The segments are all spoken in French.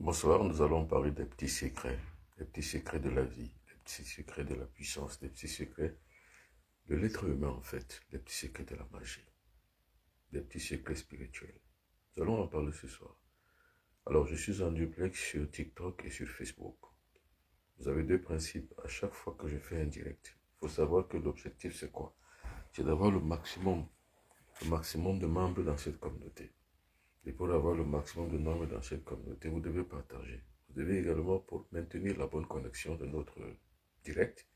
Bonsoir, nous allons parler des petits secrets de la vie, des petits secrets de la puissance, des petits secrets de l'être humain en fait, des petits secrets de la magie, des petits secrets spirituels. Nous allons en parler ce soir. Alors, je suis en duplex sur TikTok et sur Facebook. Vous avez deux principes à chaque fois que je fais un direct. Il faut savoir que l'objectif c'est quoi? C'est d'avoir le maximum de membres dans cette communauté. Et pour avoir le maximum de membres dans cette communauté, vous devez partager. Vous devez également, pour maintenir la bonne connexion de notre direct,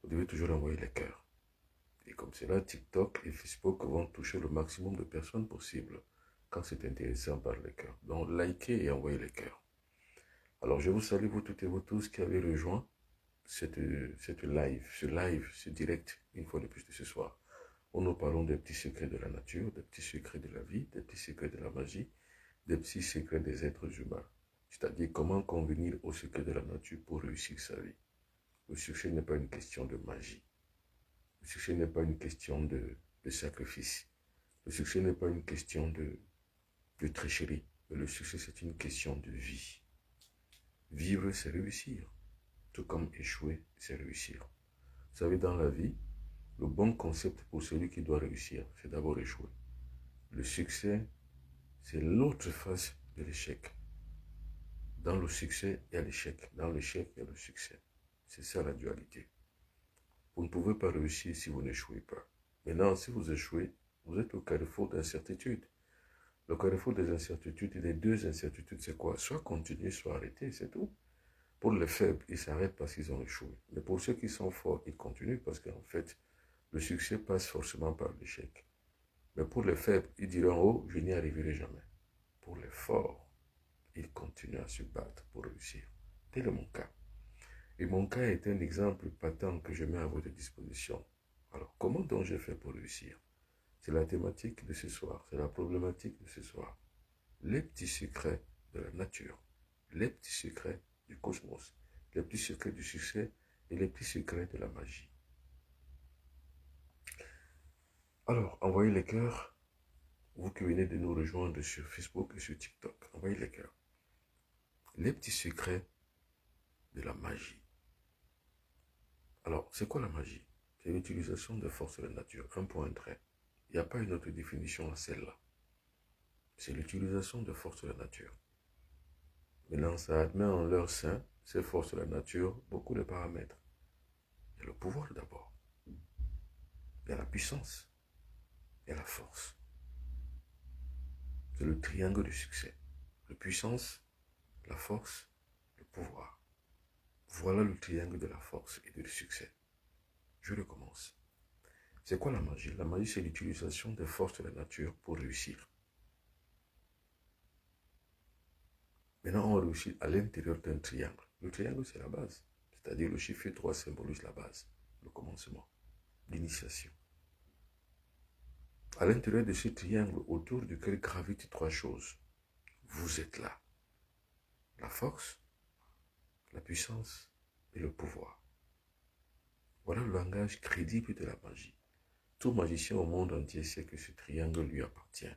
vous devez toujours envoyer les cœurs. Et comme cela, TikTok et Facebook vont toucher le maximum de personnes possible quand c'est intéressant par les cœurs. Donc, likez et envoyez les cœurs. Alors, je vous salue, vous toutes et vous tous qui avez rejoint cette live, ce direct, une fois de plus de ce soir, où nous parlons des petits secrets de la nature, des petits secrets de la vie, des petits secrets de la magie, des petits secrets des êtres humains. C'est-à-dire comment convenir aux secrets de la nature pour réussir sa vie. Le succès n'est pas une question de magie. Le succès n'est pas une question de sacrifice. Le succès n'est pas une question de tricherie. Mais le succès, c'est une question de vie. Vivre, c'est réussir. Tout comme échouer, c'est réussir. Vous savez, dans la vie, le bon concept pour celui qui doit réussir, c'est d'abord échouer. Le succès, c'est l'autre face de l'échec. Dans le succès, il y a l'échec. Dans l'échec, il y a le succès. C'est ça la dualité. Vous ne pouvez pas réussir si vous n'échouez pas. Maintenant, si vous échouez, vous êtes au carrefour d'incertitudes. Le carrefour des incertitudes et des deux incertitudes, c'est quoi? Soit continuer, soit arrêter, c'est tout. Pour les faibles, ils s'arrêtent parce qu'ils ont échoué. Mais pour ceux qui sont forts, ils continuent parce qu'en fait, le succès passe forcément par l'échec. Mais pour les faibles, ils diront, oh, je n'y arriverai jamais. Pour les forts, ils continuent à se battre pour réussir. Tel est mon cas. Et mon cas est un exemple patent que je mets à votre disposition. Alors, comment donc j'ai fait pour réussir? C'est la thématique de ce soir, c'est la problématique de ce soir. Les petits secrets de la nature, les petits secrets du cosmos, les petits secrets du succès et les petits secrets de la magie. Alors, envoyez les cœurs, vous qui venez de nous rejoindre sur Facebook et sur TikTok, envoyez les cœurs. Les petits secrets de la magie. Alors, c'est quoi la magie? C'est l'utilisation de forces de la nature, un point, un trait. Il n'y a pas une autre définition à celle-là. C'est l'utilisation de forces de la nature. Maintenant, ça admet en leur sein, ces forces de la nature, beaucoup de paramètres. Il y a le pouvoir d'abord. Il y a la puissance. Il y a la force. C'est le triangle du succès. La puissance, la force, le pouvoir. Voilà le triangle de la force et du succès. Je recommence. C'est quoi la magie? La magie, c'est l'utilisation des forces de la nature pour réussir. Maintenant, on réussit à l'intérieur d'un triangle. Le triangle, c'est la base. C'est-à-dire le chiffre 3 symbolise la base, le commencement, l'initiation. À l'intérieur de ce triangle, autour duquel gravitent trois choses. Vous êtes là. La force, la puissance et le pouvoir. Voilà le langage crédible de la magie. Tout magicien au monde entier sait que ce triangle lui appartient.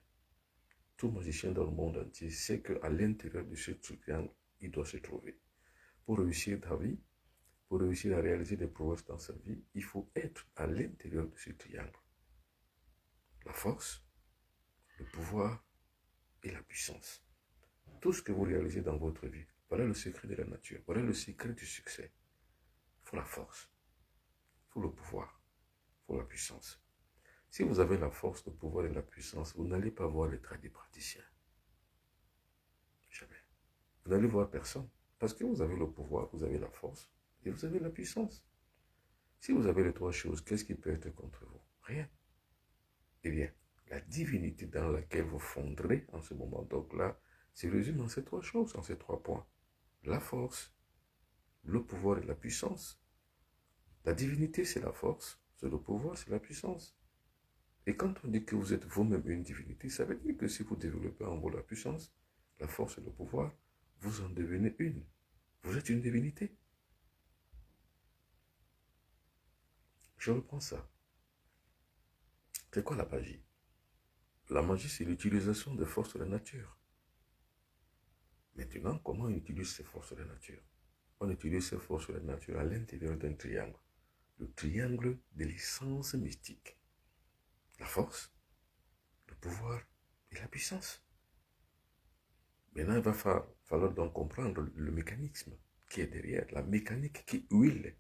Tout magicien dans le monde entier sait qu'à l'intérieur de ce triangle, il doit se trouver. Pour réussir ta vie, pour réussir à réaliser des prouesses dans sa vie, il faut être à l'intérieur de ce triangle. La force, le pouvoir et la puissance. Tout ce que vous réalisez dans votre vie, voilà le secret de la nature, voilà le secret du succès. Il faut la force, il faut le pouvoir, il faut la puissance. Si vous avez la force, le pouvoir et la puissance, vous n'allez pas voir les tradipraticiens. Jamais. Vous n'allez voir personne. Parce que vous avez le pouvoir, vous avez la force et vous avez la puissance. Si vous avez les trois choses, qu'est-ce qui peut être contre vous? Rien. Eh bien, la divinité dans laquelle vous fondrez en ce moment, donc là, se résume en ces trois choses, en ces trois points. La force, le pouvoir et la puissance. La divinité, c'est la force, c'est le pouvoir, c'est la puissance. Et quand on dit que vous êtes vous-même une divinité, ça veut dire que si vous développez en vous la puissance, la force et le pouvoir, vous en devenez une. Vous êtes une divinité. Je reprends ça. C'est quoi la magie? La magie, c'est l'utilisation des forces de la nature. Maintenant, comment on utilise ces forces de la nature? On utilise ces forces de la nature à l'intérieur d'un triangle. Le triangle de l'essence mystique. La force, le pouvoir et la puissance. Maintenant, il va falloir donc comprendre le mécanisme qui est derrière, la mécanique qui huile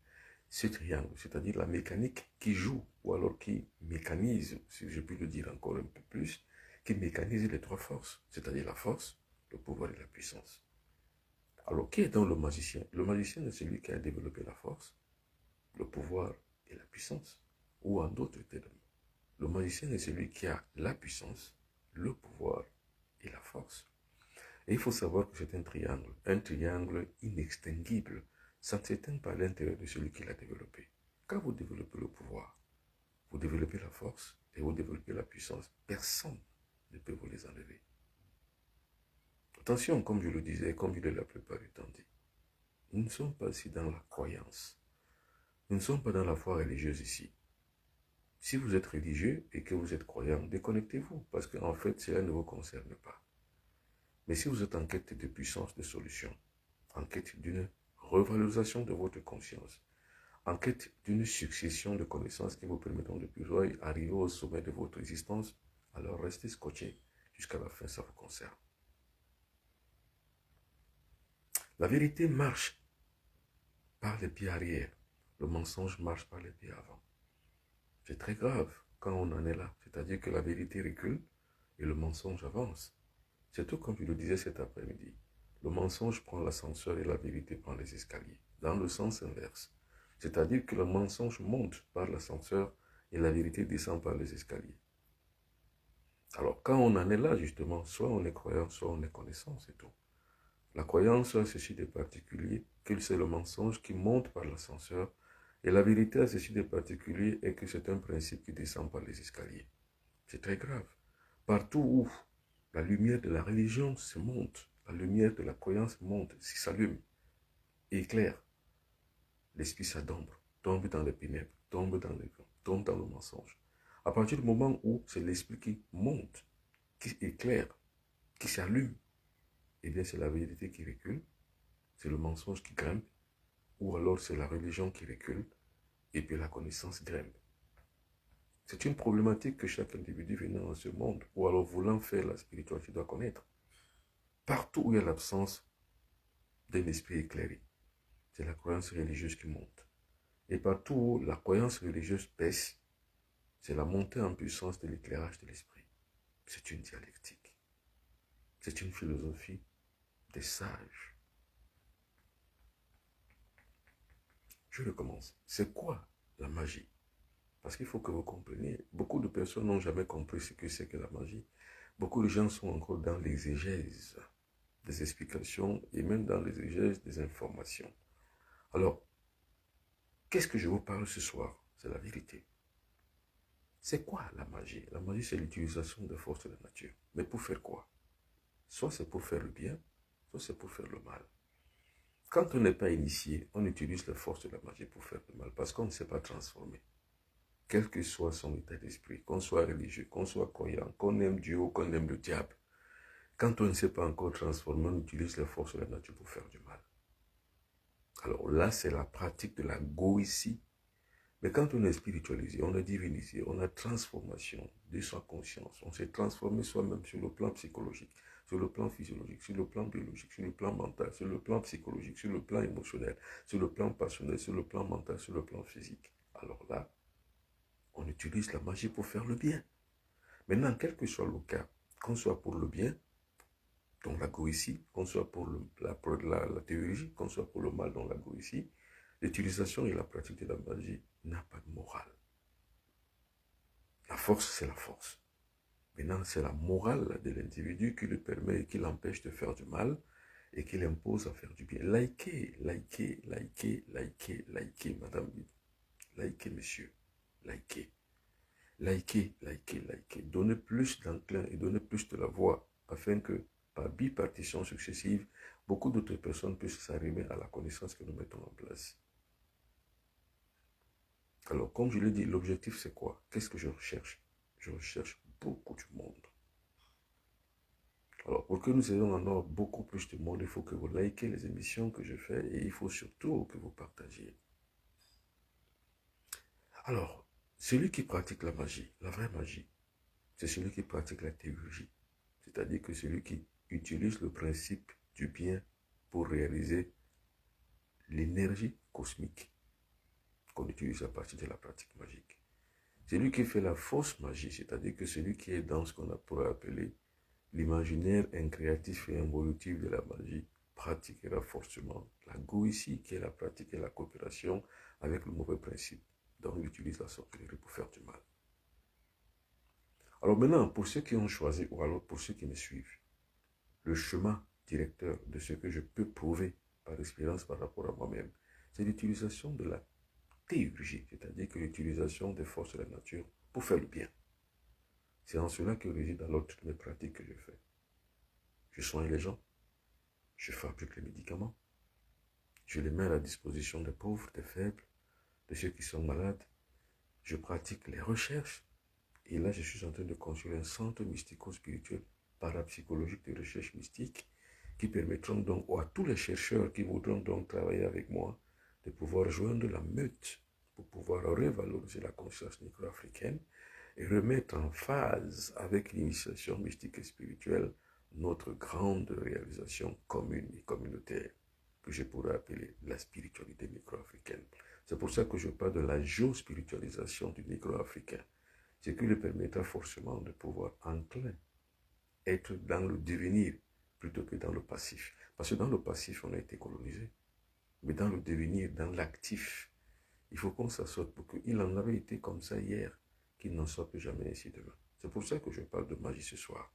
ce triangle, c'est-à-dire la mécanique qui joue, ou alors qui mécanise, si je puis le dire encore un peu plus, qui mécanise les trois forces, c'est-à-dire la force, le pouvoir et la puissance. Alors, qui est donc le magicien? Le magicien est celui qui a développé la force, le pouvoir et la puissance. Ou en d'autres termes, le magicien est celui qui a la puissance, le pouvoir et la force. Et il faut savoir que c'est un triangle inextinguible. Ça ne s'éteint pas à l'intérieur de celui qui l'a développé. Quand vous développez le pouvoir, vous développez la force et vous développez la puissance, personne ne peut vous les enlever. Attention, comme je le disais, comme je l'ai la plupart du temps dit, nous ne sommes pas ici dans la croyance. Nous ne sommes pas dans la foi religieuse ici. Si vous êtes religieux et que vous êtes croyant, déconnectez-vous parce qu'en fait, cela ne vous concerne pas. Mais si vous êtes en quête de puissance, de solution, en quête d'une revalorisation de votre conscience, en quête d'une succession de connaissances qui vous permettront de plus arriver au sommet de votre existence, alors restez scotché jusqu'à la fin, ça vous concerne. La vérité marche par les pieds arrière, le mensonge marche par les pieds avant. C'est très grave quand on en est là, c'est-à-dire que la vérité recule et le mensonge avance. C'est tout comme je le disais cet après-midi. Le mensonge prend l'ascenseur et la vérité prend les escaliers, dans le sens inverse. C'est-à-dire que le mensonge monte par l'ascenseur et la vérité descend par les escaliers. Alors quand on en est là, justement, soit on est croyant, soit on est connaissant, c'est tout. La croyance a ceci de particulier que c'est le mensonge qui monte par l'ascenseur et la vérité a ceci de particulier et que c'est un principe qui descend par les escaliers. C'est très grave. Partout où la lumière de la religion se monte, la lumière de la croyance monte, s'allume, éclaire, l'esprit s'adombre, tombe dans les ténèbres, tombe dans le mensonge. À partir du moment où c'est l'esprit qui monte, qui éclaire, qui s'allume, eh bien c'est la vérité qui recule, c'est le mensonge qui grimpe, ou alors c'est la religion qui recule, et puis la connaissance grimpe. C'est une problématique que chaque individu venant dans ce monde, ou alors voulant faire la spiritualité, doit connaître. Partout où il y a l'absence d'un esprit éclairé, c'est la croyance religieuse qui monte. Et partout où la croyance religieuse baisse, c'est la montée en puissance de l'éclairage de l'esprit. C'est une dialectique. C'est une philosophie des sages. Je recommence. C'est quoi la magie? Parce qu'il faut que vous compreniez, beaucoup de personnes n'ont jamais compris ce que c'est que la magie. Beaucoup de gens sont encore dans l'exégèse des explications et même dans l'exégèse des informations. Alors, qu'est-ce que je vous parle ce soir? C'est la vérité. C'est quoi la magie? La magie, c'est l'utilisation des forces de la nature. Mais pour faire quoi? Soit c'est pour faire le bien, soit c'est pour faire le mal. Quand on n'est pas initié, on utilise les forces de la magie pour faire le mal parce qu'on ne sait pas transformer. Quel que soit son état d'esprit, qu'on soit religieux, qu'on soit croyant, qu'on aime Dieu ou qu'on aime le diable, quand on ne sait pas encore transformer, on utilise les forces de la nature pour faire du mal. Alors là, c'est la pratique de la goétie. Mais quand on est spiritualisé, on est divinisé, on a transformation de sa conscience, on s'est transformé soi-même sur le plan psychologique, sur le plan physiologique, sur le plan biologique, sur le plan mental, sur le plan psychologique, sur le plan émotionnel, sur le plan passionnel, sur le plan mental, sur le plan physique. Alors là, on utilise la magie pour faire le bien. Maintenant, quel que soit le cas, qu'on soit pour le bien, donc la goétie, qu'on soit pour la théologie, qu'on soit pour le mal, donc la goétie, l'utilisation et la pratique de la magie n'a pas de morale. La force, c'est la force. Maintenant, c'est la morale de l'individu qui lui permet et qui l'empêche de faire du mal et qui l'impose à faire du bien. Likez, likez, likez, likez, likez, madame. Likez, monsieur. Likez. Likez, likez, likez. Donnez plus d'enclin et donnez plus de la voix afin que, par bipartition successive, beaucoup d'autres personnes puissent s'arrimer à la connaissance que nous mettons en place. Alors, comme je l'ai dit, l'objectif c'est quoi? Qu'est-ce que je recherche? Je recherche beaucoup de monde. Alors, pour que nous ayons en or beaucoup plus de monde, il faut que vous likez les émissions que je fais et il faut surtout que vous partagiez. Alors, celui qui pratique la magie, la vraie magie, c'est celui qui pratique la théurgie. C'est-à-dire que celui qui utilise le principe du bien pour réaliser l'énergie cosmique qu'on utilise à partir de la pratique magique. Celui qui fait la fausse magie, c'est-à-dire que celui qui est dans ce qu'on pourrait appeler l'imaginaire incréatif et involutif de la magie, pratiquera forcément la goétie, qui est la pratique et la coopération avec le mauvais principe. Donc, il utilise la sorcellerie pour faire du mal. Alors maintenant, pour ceux qui ont choisi, ou alors pour ceux qui me suivent, le chemin directeur de ce que je peux prouver par expérience par rapport à moi-même, c'est l'utilisation de la théurgie, c'est-à-dire que l'utilisation des forces de la nature pour faire le bien. C'est en cela que réside alors toutes mes pratiques que je fais. Je soigne les gens, je fabrique les médicaments, je les mets à la disposition des pauvres, des faibles, de ceux qui sont malades. Je pratique les recherches. Et là, je suis en train de construire un centre mystico-spirituel parapsychologique de recherche mystique qui permettront donc à tous les chercheurs qui voudront donc travailler avec moi de pouvoir joindre la meute pour pouvoir revaloriser la conscience négro-africaine et remettre en phase avec l'initiation mystique et spirituelle notre grande réalisation commune et communautaire que je pourrais appeler la spiritualité négro-africaine. C'est pour ça que je parle de la géospiritualisation du négro-africain, ce qui lui permettra forcément de pouvoir enclin, être dans le devenir plutôt que dans le passif. Parce que dans le passif, on a été colonisé. Mais dans le devenir, dans l'actif, il faut qu'on s'assoie pour qu'il en avait été comme ça hier, qu'il n'en soit plus jamais ainsi demain. C'est pour ça que je parle de magie ce soir.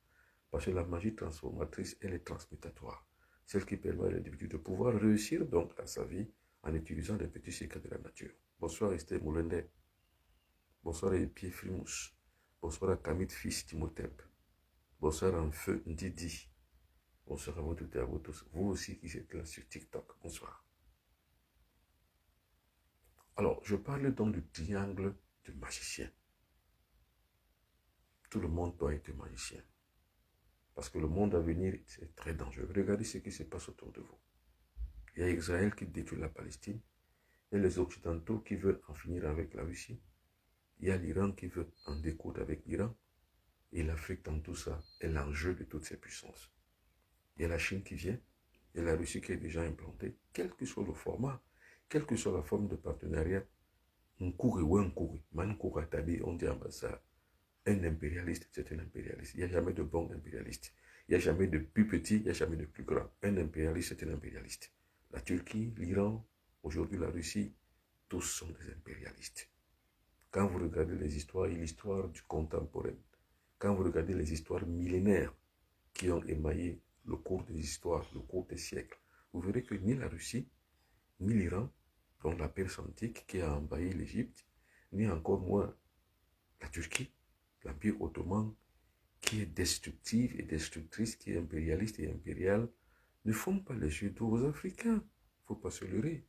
Parce que la magie transformatrice, elle est transmutatoire. Celle qui permet à l'individu de pouvoir réussir donc à sa vie en utilisant les petits secrets de la nature. Bonsoir Esther Moulende. Bonsoir à Pierre Frimousse. Bonsoir à Kamit Fils Timotep. Bonsoir à Feu Ndidi. Bonsoir à vous toutes et à vous tous. Vous aussi qui êtes là sur TikTok. Bonsoir. Alors, je parle donc du triangle du magicien. Tout le monde doit être magicien. Parce que le monde à venir, c'est très dangereux. Regardez ce qui se passe autour de vous. Il y a Israël qui détruit la Palestine. Il y a les Occidentaux qui veulent en finir avec la Russie. Il y a l'Iran qui veut en découdre avec l'Iran. Et l'Afrique dans tout ça est l'enjeu de toutes ces puissances. Il y a la Chine qui vient. Il y a la Russie qui est déjà implantée. Quel que soit le format, quelle que soit la forme de partenariat, on dit ça. Un impérialiste, c'est un impérialiste. Il n'y a jamais de bon impérialiste. Il n'y a jamais de plus petit, il n'y a jamais de plus grand. Un impérialiste, c'est un impérialiste. La Turquie, l'Iran, aujourd'hui la Russie, tous sont des impérialistes. Quand vous regardez les histoires et l'histoire du contemporain, quand vous regardez les histoires millénaires qui ont émaillé le cours des histoires, le cours des siècles, vous verrez que ni la Russie, ni l'Iran, donc la Perse antique qui a envahi l'Égypte, ni encore moins la Turquie, l'Empire ottoman, qui est destructive et destructrice, qui est impérialiste et impériale, ne font pas les yeux d'eau aux Africains. Il ne faut pas se leurrer.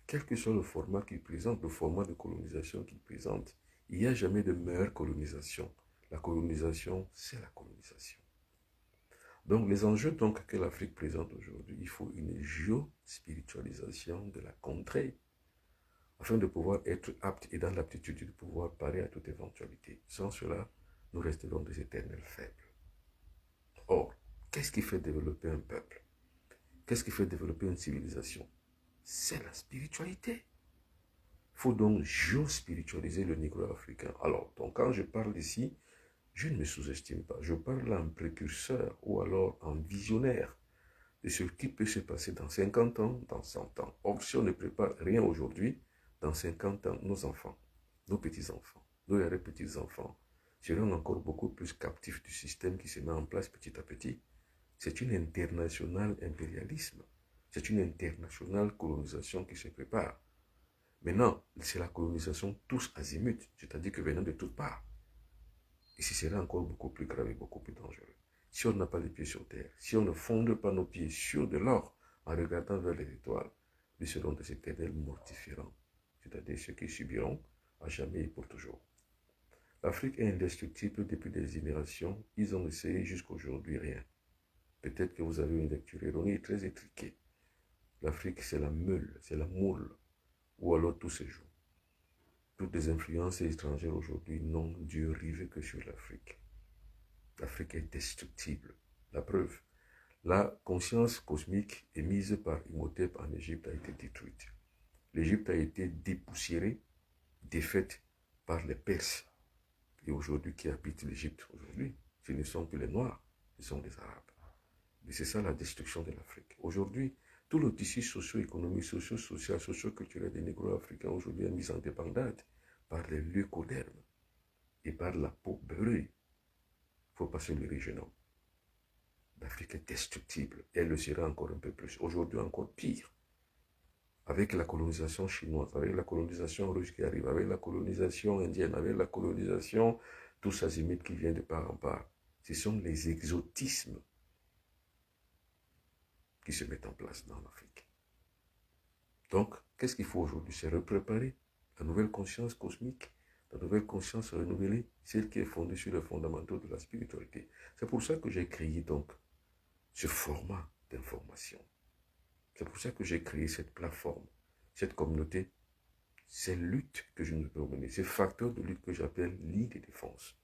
Quel que soit le format qu'ils présentent, le format de colonisation qu'ils présentent, il n'y a jamais de meilleure colonisation. La colonisation, c'est la colonisation. Donc, les enjeux donc, que l'Afrique présente aujourd'hui, il faut une géospiritualisation de la contrée afin de pouvoir être apte et dans l'aptitude de pouvoir parer à toute éventualité. Sans cela, nous resterons des éternels faibles. Or, qu'est-ce qui fait développer un peuple? Qu'est-ce qui fait développer une civilisation? C'est la spiritualité. Il faut donc géospiritualiser le négro-africain. Alors, donc quand je parle ici, je ne me sous-estime pas. Je parle en précurseur ou alors en visionnaire de ce qui peut se passer dans 50 ans, dans 100 ans. Or, si on ne prépare rien aujourd'hui, dans 50 ans, nos enfants, nos petits-enfants, nos petits-enfants seront encore beaucoup plus captifs du système qui se met en place petit à petit. C'est une internationale impérialisme. C'est une internationale colonisation qui se prépare. Maintenant, c'est la colonisation tous azimuts, c'est-à-dire que venant de toutes parts. Et ce sera encore beaucoup plus grave et beaucoup plus dangereux. Si on n'a pas les pieds sur terre, si on ne fonde pas nos pieds sur de l'or en regardant vers les étoiles, nous serons des éternels mortiférants, c'est-à-dire ceux qui subiront à jamais et pour toujours. L'Afrique est indestructible depuis des générations. Ils ont essayé jusqu'à aujourd'hui rien. Peut-être que vous avez une lecture erronée très étriquée. L'Afrique, c'est la meule, c'est la moule, ou alors tout se joue. Toutes les influences étrangères aujourd'hui n'ont dû river que sur l'Afrique. L'Afrique est destructible. La preuve, la conscience cosmique émise par Imhotep en Égypte a été détruite. L'Égypte a été dépoussiérée, défaite par les Perses. Et aujourd'hui, qui habitent l'Égypte aujourd'hui, ce ne sont que les Noirs, ce sont les Arabes. Et c'est ça la destruction de l'Afrique. Aujourd'hui, tout le tissu socio-économique, socio-social, socio-culturel des négro-africains aujourd'hui est mis en dépendance par les leucodermes et par la peau beurrée. Il ne faut pas se leurrer, jeune homme. L'Afrique est destructible et elle le sera encore un peu plus. Aujourd'hui, encore pire. Avec la colonisation chinoise, avec la colonisation russe qui arrive, avec la colonisation indienne, avec la colonisation, tous azimuts qui viennent de part en part. Ce sont les exotismes qui se mettent en place dans l'Afrique. Donc, qu'est-ce qu'il faut aujourd'hui? C'est repréparer la nouvelle conscience cosmique, la nouvelle conscience renouvelée, celle qui est fondée sur les fondamentaux de la spiritualité. C'est pour ça que j'ai créé donc ce format d'information. C'est pour ça que j'ai créé cette plateforme, cette communauté, ces luttes que je nous peux mener, ces facteurs de lutte que j'appelle ligne de défense,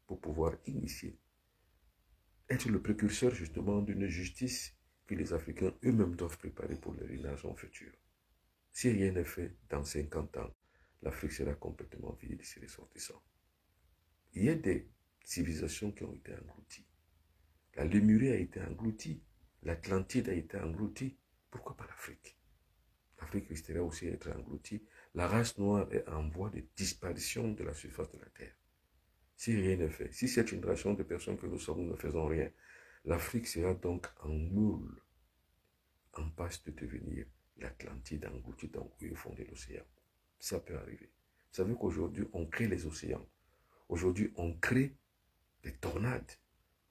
pour pouvoir initier, être le précurseur justement d'une justice que les Africains eux-mêmes doivent préparer pour les générations futures. Si rien n'est fait, dans 50 ans, l'Afrique sera complètement vide de ses ressortissants. Il y a des civilisations qui ont été englouties. La Lémurie a été engloutie, l'Atlantide a été engloutie. Pourquoi pas l'Afrique? L'Afrique risquerait aussi d'être engloutie. La race noire est en voie de disparition de la surface de la Terre. Si rien n'est fait, si cette génération de personnes que nous sommes, nous ne faisons rien, l'Afrique sera donc en moule, en passe de devenir l'Atlantide engloutie dans le fond de l'océan. Ça peut arriver. Vous savez qu'aujourd'hui, on crée les océans. Aujourd'hui, on crée des tornades.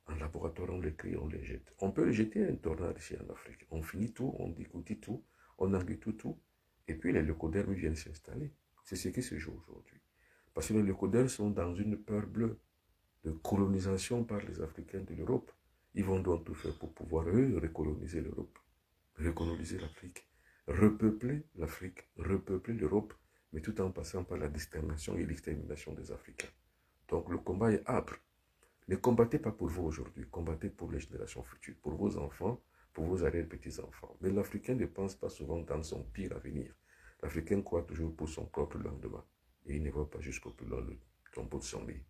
En laboratoire, on les crée, on les jette. On peut jeter une tornade ici en Afrique. On finit tout, on dégoutille tout, on engloutit tout. Et puis les leucodermes viennent s'installer. C'est ce qui se joue aujourd'hui. Parce que les leucodermes sont dans une peur bleue de colonisation par les Africains de l'Europe. Ils vont donc tout faire pour pouvoir, eux, recoloniser l'Europe, recoloniser l'Afrique, repeupler l'Afrique, repeupler l'Europe, mais tout en passant par la discrimination et l'extermination des Africains. Donc le combat est âpre. Ne combattez pas pour vous aujourd'hui, combattez pour les générations futures, pour vos enfants, pour vos arrière-petits-enfants. Mais l'Africain ne pense pas souvent dans son pire avenir. L'Africain croit toujours pour son propre lendemain. Et il ne voit pas jusqu'au plus loin le tombeau de son lit.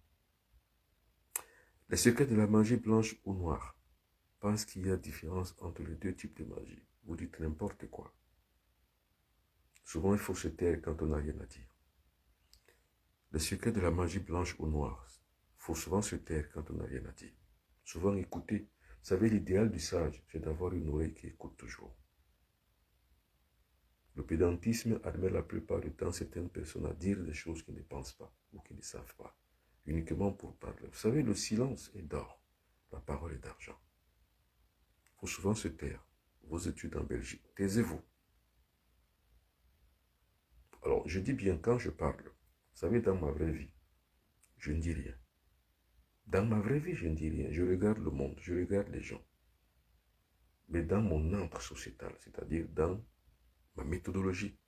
Les secrets de la magie blanche ou noire pensent qu'il y a différence entre les deux types de magie. Vous dites n'importe quoi. Souvent, il faut se taire quand on n'a rien à dire. Les secrets de la magie blanche ou noire, il faut souvent se taire quand on n'a rien à dire. Souvent écouter. Vous savez, l'idéal du sage, c'est d'avoir une oreille qui écoute toujours. Le pédantisme admet la plupart du temps certaines personnes à dire des choses qu'ils ne pensent pas ou qu'ils ne savent pas, uniquement pour parler. Vous savez, le silence est d'or, la parole est d'argent. Il faut souvent se taire. Vos études en Belgique, taisez-vous. Alors, je dis bien quand je parle. Vous savez, dans ma vraie vie, je ne dis rien. Dans ma vraie vie, je ne dis rien. Je regarde le monde, je regarde les gens. Mais dans mon entre sociétal, c'est-à-dire dans ma méthodologie,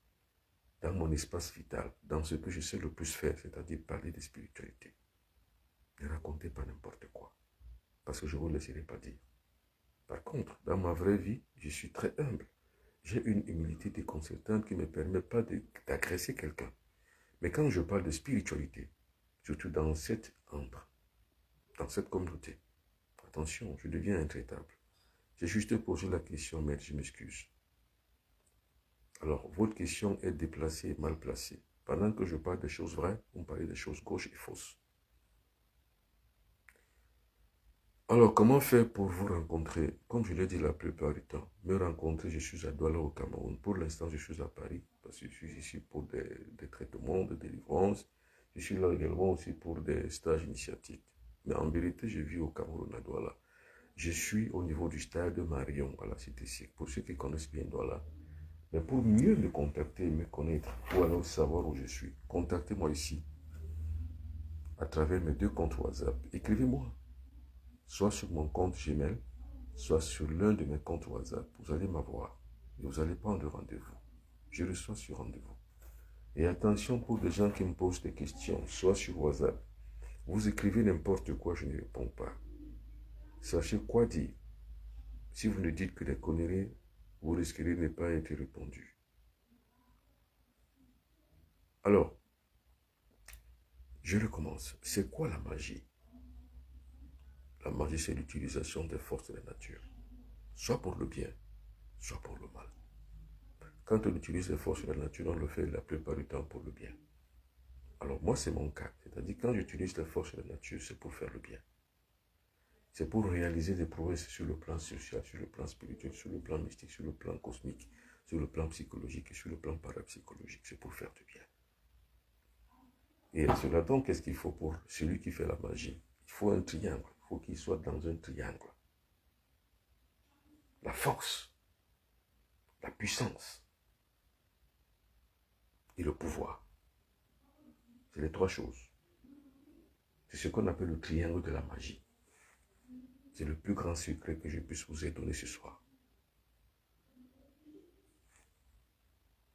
dans mon espace vital, dans ce que je sais le plus faire, c'est-à-dire parler de spiritualité. Ne racontez pas n'importe quoi, parce que je ne vous laisserai pas dire. Par contre, dans ma vraie vie, je suis très humble. J'ai une humilité déconcertante qui ne me permet pas d'agresser quelqu'un. Mais quand je parle de spiritualité, surtout dans cette communauté, attention, je deviens intraitable. J'ai juste posé la question, mais je m'excuse. Alors, votre question est déplacée et mal placée. Pendant que je parle des choses vraies, vous me parlez des choses gauches et fausses. Alors, comment faire pour vous rencontrer? Comme je l'ai dit la plupart du temps, me rencontrer, je suis à Douala au Cameroun. Pour l'instant, je suis à Paris, parce que je suis ici pour des traitements, des délivrances. Je suis là également aussi pour des stages initiatiques. Mais en vérité, je vis au Cameroun, à Douala. Je suis au niveau du stade de Marion, à la Cité Siècle, pour ceux qui connaissent bien Douala. Mais pour mieux me contacter et me connaître, ou alors savoir où je suis, contactez-moi ici. à travers mes 2 comptes WhatsApp. Écrivez-moi, soit sur mon compte Gmail, soit sur l'un de mes comptes WhatsApp. Vous allez m'avoir et vous allez prendre rendez-vous. Je reçois sur rendez-vous. Et attention pour les gens qui me posent des questions, soit sur WhatsApp. Vous écrivez n'importe quoi, je ne réponds pas. Sachez quoi dire. Si vous ne dites que des conneries, vous risquerez de ne pas être répondu. Alors, je recommence. C'est quoi la magie? La magie, c'est l'utilisation des forces de la nature, soit pour le bien, soit pour le mal. Quand on utilise les forces de la nature, on le fait la plupart du temps pour le bien. Alors moi, c'est mon cas. C'est-à-dire quand j'utilise les forces de la nature, c'est pour faire le bien. C'est pour réaliser des prouesses sur le plan social, sur le plan spirituel, sur le plan mystique, sur le plan cosmique, sur le plan psychologique et sur le plan parapsychologique. C'est pour faire du bien. Et à cela donc, qu'est-ce qu'il faut pour celui qui fait la magie? Il faut un triangle. Il faut qu'il soit dans un triangle. La force, la puissance et le pouvoir. C'est les 3 choses. C'est ce qu'on appelle le triangle de la magie. C'est le plus grand secret que je puisse vous donner ce soir.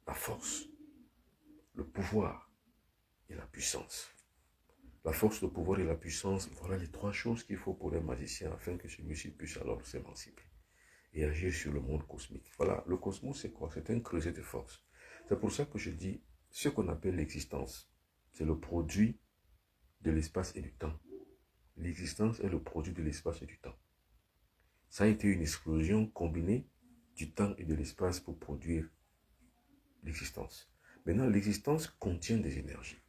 La force, le pouvoir et la puissance. La force, le pouvoir et la puissance, voilà les 3 choses qu'il faut pour un magicien afin que celui-ci puisse alors s'émanciper et agir sur le monde cosmique. Voilà, le cosmos c'est quoi? C'est un creuset de force. C'est pour ça que je dis, ce qu'on appelle l'existence, c'est le produit de l'espace et du temps. L'existence est le produit de l'espace et du temps. Ça a été une explosion combinée du temps et de l'espace pour produire l'existence. Maintenant, l'existence contient des énergies.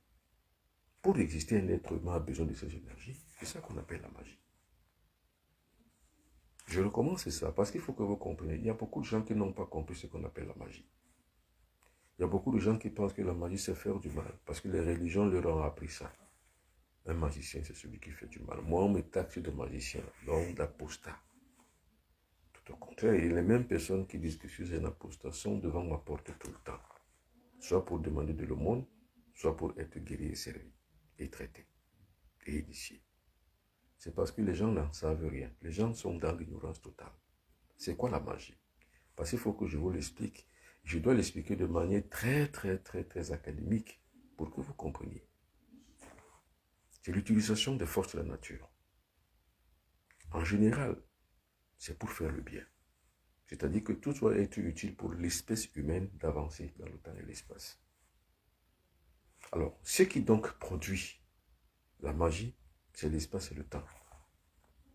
Pour exister, un être humain a besoin de ces énergies. C'est ça qu'on appelle la magie. Je recommence ça parce qu'il faut que vous compreniez. Il y a beaucoup de gens qui n'ont pas compris ce qu'on appelle la magie. Il y a beaucoup de gens qui pensent que la magie, c'est faire du mal. Parce que les religions leur ont appris ça. Un magicien, c'est celui qui fait du mal. Moi, on me taxe de magicien, donc d'apostat. Tout au contraire, et les mêmes personnes qui disent que je suis un apostat sont devant ma porte tout le temps. Soit pour demander de l'aumône, soit pour être guéri et servi, et traité, et initié. C'est parce que les gens n'en savent rien. Les gens sont dans l'ignorance totale. C'est quoi la magie? Parce qu'il faut que je vous l'explique. Je dois l'expliquer de manière très académique pour que vous compreniez. C'est l'utilisation des forces de la nature. En général, c'est pour faire le bien. C'est-à-dire que tout doit être utile pour l'espèce humaine d'avancer dans le temps et l'espace. Alors, ce qui donc produit la magie, c'est l'espace et le temps.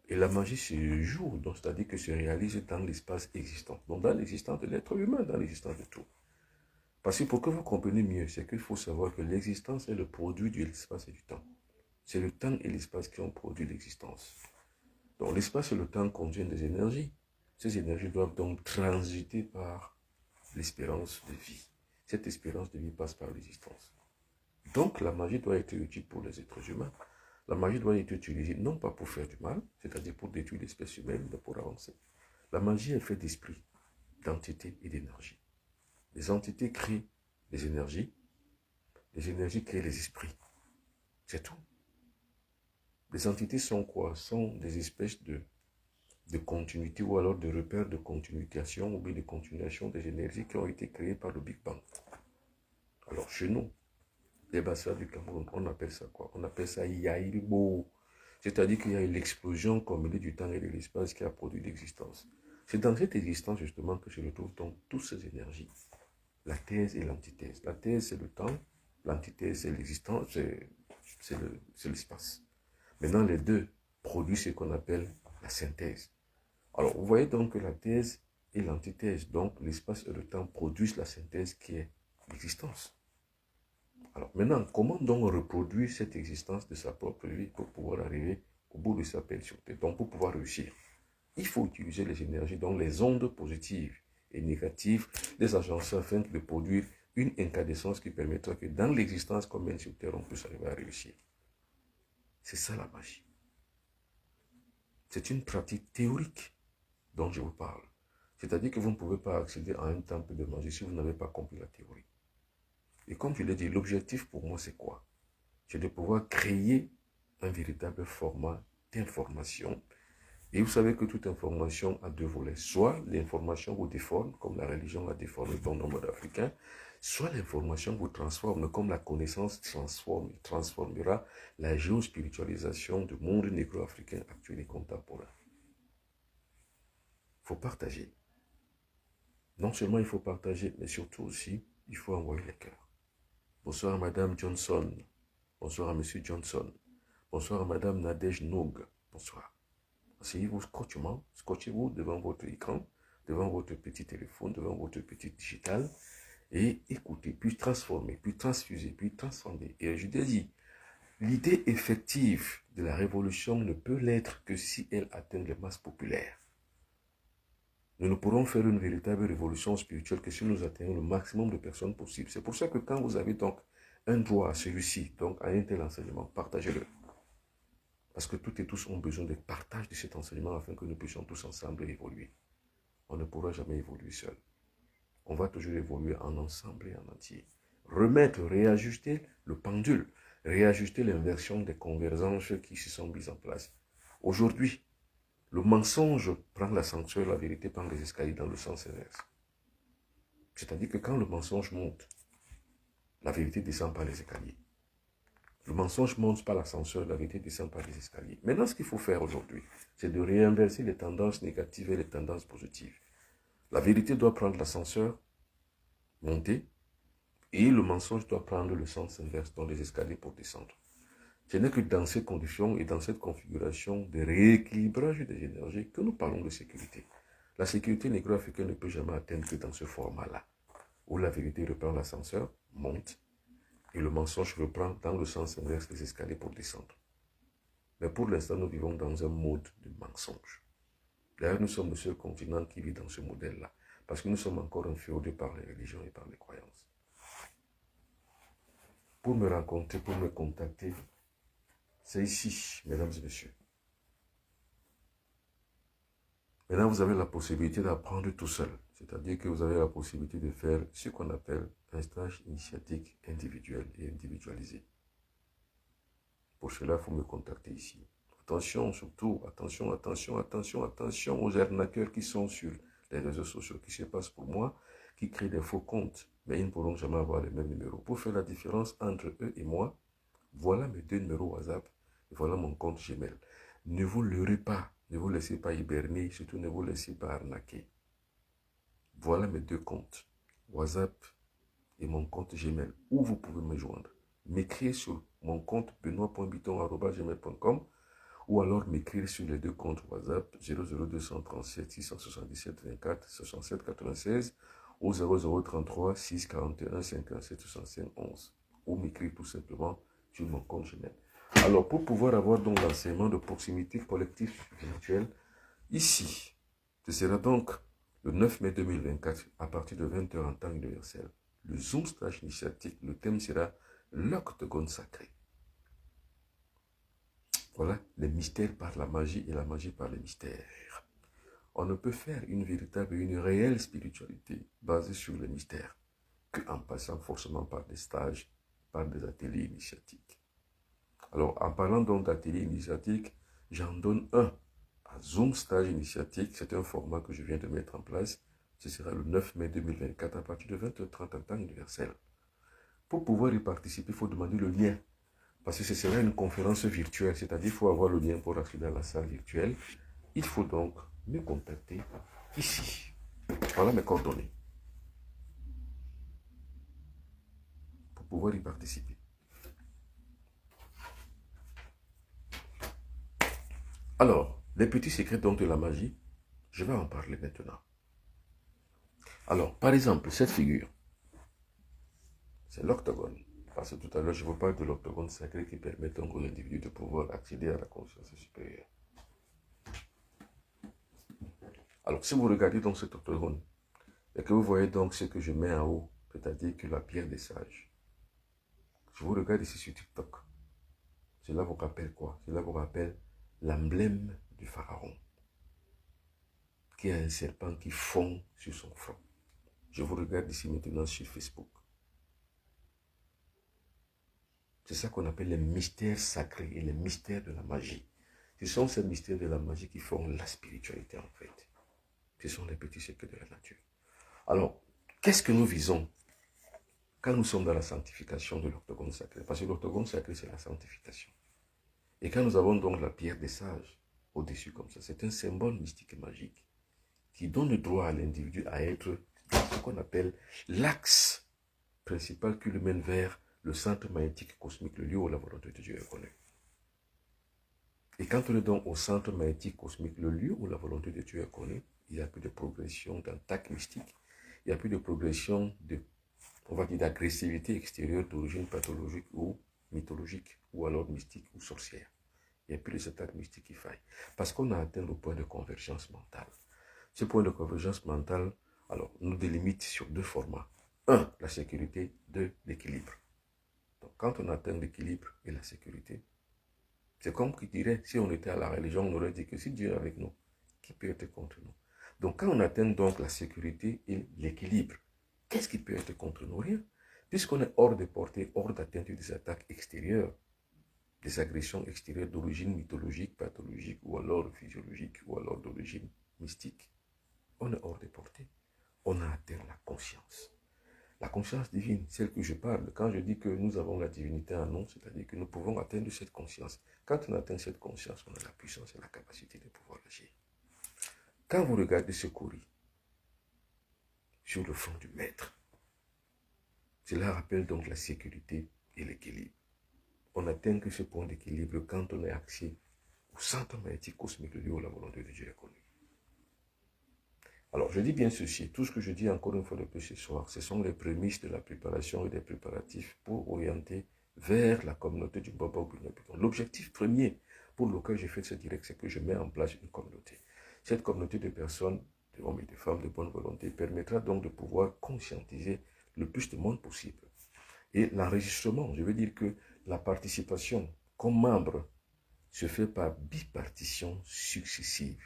Et la magie se joue, donc c'est-à-dire que se réalise dans l'espace existant. Donc dans l'existence de l'être humain, dans l'existence de tout. Parce que pour que vous compreniez mieux, c'est qu'il faut savoir que l'existence est le produit de l'espace et du temps. C'est le temps et l'espace qui ont produit l'existence. Donc l'espace et le temps contiennent des énergies. Ces énergies doivent donc transiter par l'espérance de vie. Cette espérance de vie passe par l'existence. Donc la magie doit être utile pour les êtres humains. La magie doit être utilisée non pas pour faire du mal, c'est-à-dire pour détruire l'espèce humaine, mais pour avancer. La magie est faite d'esprit, d'entité et d'énergie. Les entités créent les énergies créent les esprits. C'est tout. Les entités sont quoi? Sont des espèces de continuité ou alors de repères de continuation ou bien de continuation des énergies qui ont été créées par le Big Bang. Alors chez nous, les Bassas du Cameroun, on appelle ça quoi? On appelle ça Yaïribo. C'est-à-dire qu'il y a eu l'explosion combinée du temps et de l'espace qui a produit l'existence. C'est dans cette existence justement que je retrouve donc toutes ces énergies. La thèse et l'antithèse. La thèse c'est le temps, l'antithèse c'est l'existence, c'est l'espace. Maintenant les deux produisent ce qu'on appelle la synthèse. Alors vous voyez donc que la thèse et l'antithèse, donc l'espace et le temps produisent la synthèse qui est l'existence. Alors maintenant, comment donc reproduire cette existence de sa propre vie pour pouvoir arriver au bout de sa peine sur Terre? Donc pour pouvoir réussir, il faut utiliser les énergies, donc les ondes positives et négatives des agences afin de produire une incandescence qui permettra que dans l'existence comme même sur Terre, on puisse arriver à réussir. C'est ça la magie. C'est une pratique théorique dont je vous parle. C'est-à-dire que vous ne pouvez pas accéder à un temple de magie si vous n'avez pas compris la théorie. Et comme je l'ai dit, l'objectif pour moi c'est quoi? C'est de pouvoir créer un véritable format d'information. Et vous savez que toute information a deux volets. Soit l'information vous déforme, comme la religion l'a déformé dans le monde africain, soit l'information vous transforme, comme la connaissance transformera la géospiritualisation du monde négro-africain actuel et contemporain. Il faut partager. Non seulement il faut partager, mais surtout aussi, il faut envoyer les cœurs. Bonsoir à Madame Johnson. Bonsoir à Monsieur Johnson. Bonsoir à Madame Nadège Noug. Bonsoir. Asseyez-vous scotchez-vous devant votre écran, devant votre petit téléphone, devant votre petit digital, et écoutez, puis transformer, puis transfuser, puis transformer. Et je te dis, l'idée effective de la révolution ne peut l'être que si elle atteint les masses populaires. Nous ne pourrons faire une véritable révolution spirituelle que si nous atteignons le maximum de personnes possible. C'est pour ça que quand vous avez donc un droit à celui-ci, donc à un tel enseignement, partagez-le. Parce que toutes et tous ont besoin de partage de cet enseignement afin que nous puissions tous ensemble évoluer. On ne pourra jamais évoluer seul. On va toujours évoluer en ensemble et en entier. Remettre, réajuster le pendule, réajuster l'inversion des convergences qui se sont mises en place. Aujourd'hui, le mensonge prend l'ascenseur, la vérité prend les escaliers dans le sens inverse. C'est-à-dire que quand le mensonge monte, la vérité descend par les escaliers. Le mensonge monte par l'ascenseur, la vérité descend par les escaliers. Maintenant, ce qu'il faut faire aujourd'hui, c'est de réinverser les tendances négatives et les tendances positives. La vérité doit prendre l'ascenseur, monter, et le mensonge doit prendre le sens inverse dans les escaliers pour descendre. Ce n'est que dans ces conditions et dans cette configuration de rééquilibrage des énergies que nous parlons de sécurité. La sécurité négro-africaine ne peut jamais atteindre que dans ce format-là, où la vérité reprend l'ascenseur, monte, et le mensonge reprend dans le sens inverse les escaliers pour descendre. Mais pour l'instant, nous vivons dans un mode de mensonge. D'ailleurs, nous sommes le seul continent qui vit dans ce modèle-là, parce que nous sommes encore inféodés par les religions et par les croyances. Pour me rencontrer, pour me contacter, c'est ici, mesdames et messieurs. Maintenant, vous avez la possibilité d'apprendre tout seul. C'est-à-dire que vous avez la possibilité de faire ce qu'on appelle un stage initiatique individuel et individualisé. Pour cela, il faut me contacter ici. Attention, surtout, attention aux arnaqueurs qui sont sur les réseaux sociaux, qui se passent pour moi, qui créent des faux comptes, mais ils ne pourront jamais avoir les mêmes numéros. Pour faire la différence entre eux et moi, voilà mes deux numéros WhatsApp, et voilà mon compte Gmail. Ne vous leurrez pas, ne vous laissez pas hiberner, surtout ne vous laissez pas arnaquer. Voilà mes deux comptes, WhatsApp et mon compte Gmail, où vous pouvez me joindre. M'écrire sur mon compte benoît.biton@gmail.com ou alors m'écrire sur les deux comptes WhatsApp 00237 677 24 67 96 ou 0033 641 57 65 11 ou m'écrire tout simplement sur mon compte Gmail. Alors, pour pouvoir avoir donc l'enseignement de proximité collectif virtuel, ici, ce sera donc le 9 mai 2024 à partir de 20 h en temps universel. Le Zoom stage initiatique, le thème sera l'octogone sacré. Voilà, les mystères par la magie et la magie par les mystères. On ne peut faire une véritable, une réelle spiritualité basée sur les mystères qu'en passant forcément par des stages, par des ateliers initiatiques. Alors, en parlant donc d'ateliers initiatiques, j'en donne un à Zoom Stage Initiatique. C'est un format que je viens de mettre en place. Ce sera le 9 mai 2024 à partir de 20 h 30 en temps universel. Pour pouvoir y participer, il faut demander le lien. Parce que ce sera une conférence virtuelle, c'est-à-dire qu'il faut avoir le lien pour accéder à la salle virtuelle. Il faut donc me contacter ici. Voilà mes coordonnées. Pour pouvoir y participer. Alors, les petits secrets donc de la magie, je vais en parler maintenant. Alors, par exemple, cette figure, c'est l'octogone. Parce que tout à l'heure, je vous parle de l'octogone sacré qui permet donc aux individus de pouvoir accéder à la conscience supérieure. Alors, si vous regardez donc cet octogone, et que vous voyez donc ce que je mets en haut, c'est-à-dire que la pierre des sages, je vous regarde ici sur TikTok. Cela vous rappelle quoi? Cela vous rappelle l'emblème du pharaon, qui a un serpent qui fond sur son front. Je vous regarde ici maintenant sur Facebook. C'est ça qu'on appelle les mystères sacrés et les mystères de la magie. Ce sont ces mystères de la magie qui font la spiritualité en fait. Ce sont les petits secrets de la nature. Alors, qu'est-ce que nous visons quand nous sommes dans la sanctification de l'octogone sacré? Parce que l'octogone sacré, c'est la sanctification. Et quand nous avons donc la pierre des sages au-dessus comme ça, c'est un symbole mystique et magique qui donne le droit à l'individu à être ce qu'on appelle l'axe principal qui le mène vers le centre magnétique cosmique, le lieu où la volonté de Dieu est connue. Et quand on est donc au centre magnétique cosmique, le lieu où la volonté de Dieu est connue, il n'y a plus de progression d'attaque mystique, il n'y a plus de progression de, on va dire, d'agressivité extérieure d'origine pathologique ou mythologique, ou alors mystique ou sorcière. Il n'y a plus de cette attaque mystique qui faille. Parce qu'on a atteint le point de convergence mentale. Ce point de convergence mentale, alors, nous délimite sur deux formats. Un, la sécurité. Deux, l'équilibre. Donc, quand on atteint l'équilibre et la sécurité, c'est comme qui dirait, si on était à la religion, on aurait dit que si Dieu est avec nous, qui peut être contre nous? Donc, quand on atteint donc la sécurité et l'équilibre, qu'est-ce qui peut être contre nous? Rien. Puisqu'on est hors de portée, hors d'atteinte des attaques extérieures, des agressions extérieures d'origine mythologique, pathologique, ou alors physiologique, ou alors d'origine mystique, on est hors de portée. On a atteint la conscience. La conscience divine, celle que je parle, quand je dis que nous avons la divinité en nous, c'est-à-dire que nous pouvons atteindre cette conscience. Quand on atteint cette conscience, on a la puissance et la capacité de pouvoir agir. Quand vous regardez ce courrier sur le front du maître, cela rappelle donc la sécurité et l'équilibre. On n'atteint que ce point d'équilibre quand on est axé au centre magnétique cosmique, le lieu où la volonté de Dieu est connue. Alors, je dis bien ceci, tout ce que je dis encore une fois de plus ce soir, ce sont les prémices de la préparation et des préparatifs pour orienter vers la communauté du Baba Ogunabidon. L'objectif premier pour lequel j'ai fait ce direct, c'est que je mets en place une communauté. Cette communauté de personnes, d'hommes et de femmes de bonne volonté, permettra donc de pouvoir conscientiser le plus de monde possible. Et l'enregistrement, je veux dire que la participation comme membre se fait par bipartition successive.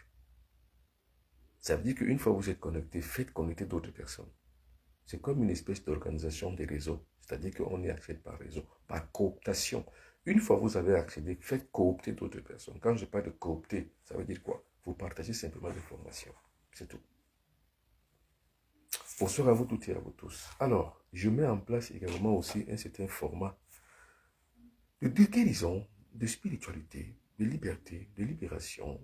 Ça veut dire qu'une fois que vous êtes connecté, faites connecter d'autres personnes. C'est comme une espèce d'organisation des réseaux. C'est-à-dire qu'on y accède par réseau, par cooptation. Une fois que vous avez accédé, faites coopter d'autres personnes. Quand je parle de coopter, ça veut dire quoi? Vous partagez simplement des formations. C'est tout. Bonsoir à vous toutes et à vous tous. Alors, je mets en place également aussi un certain format de guérison, de spiritualité, de liberté, de libération,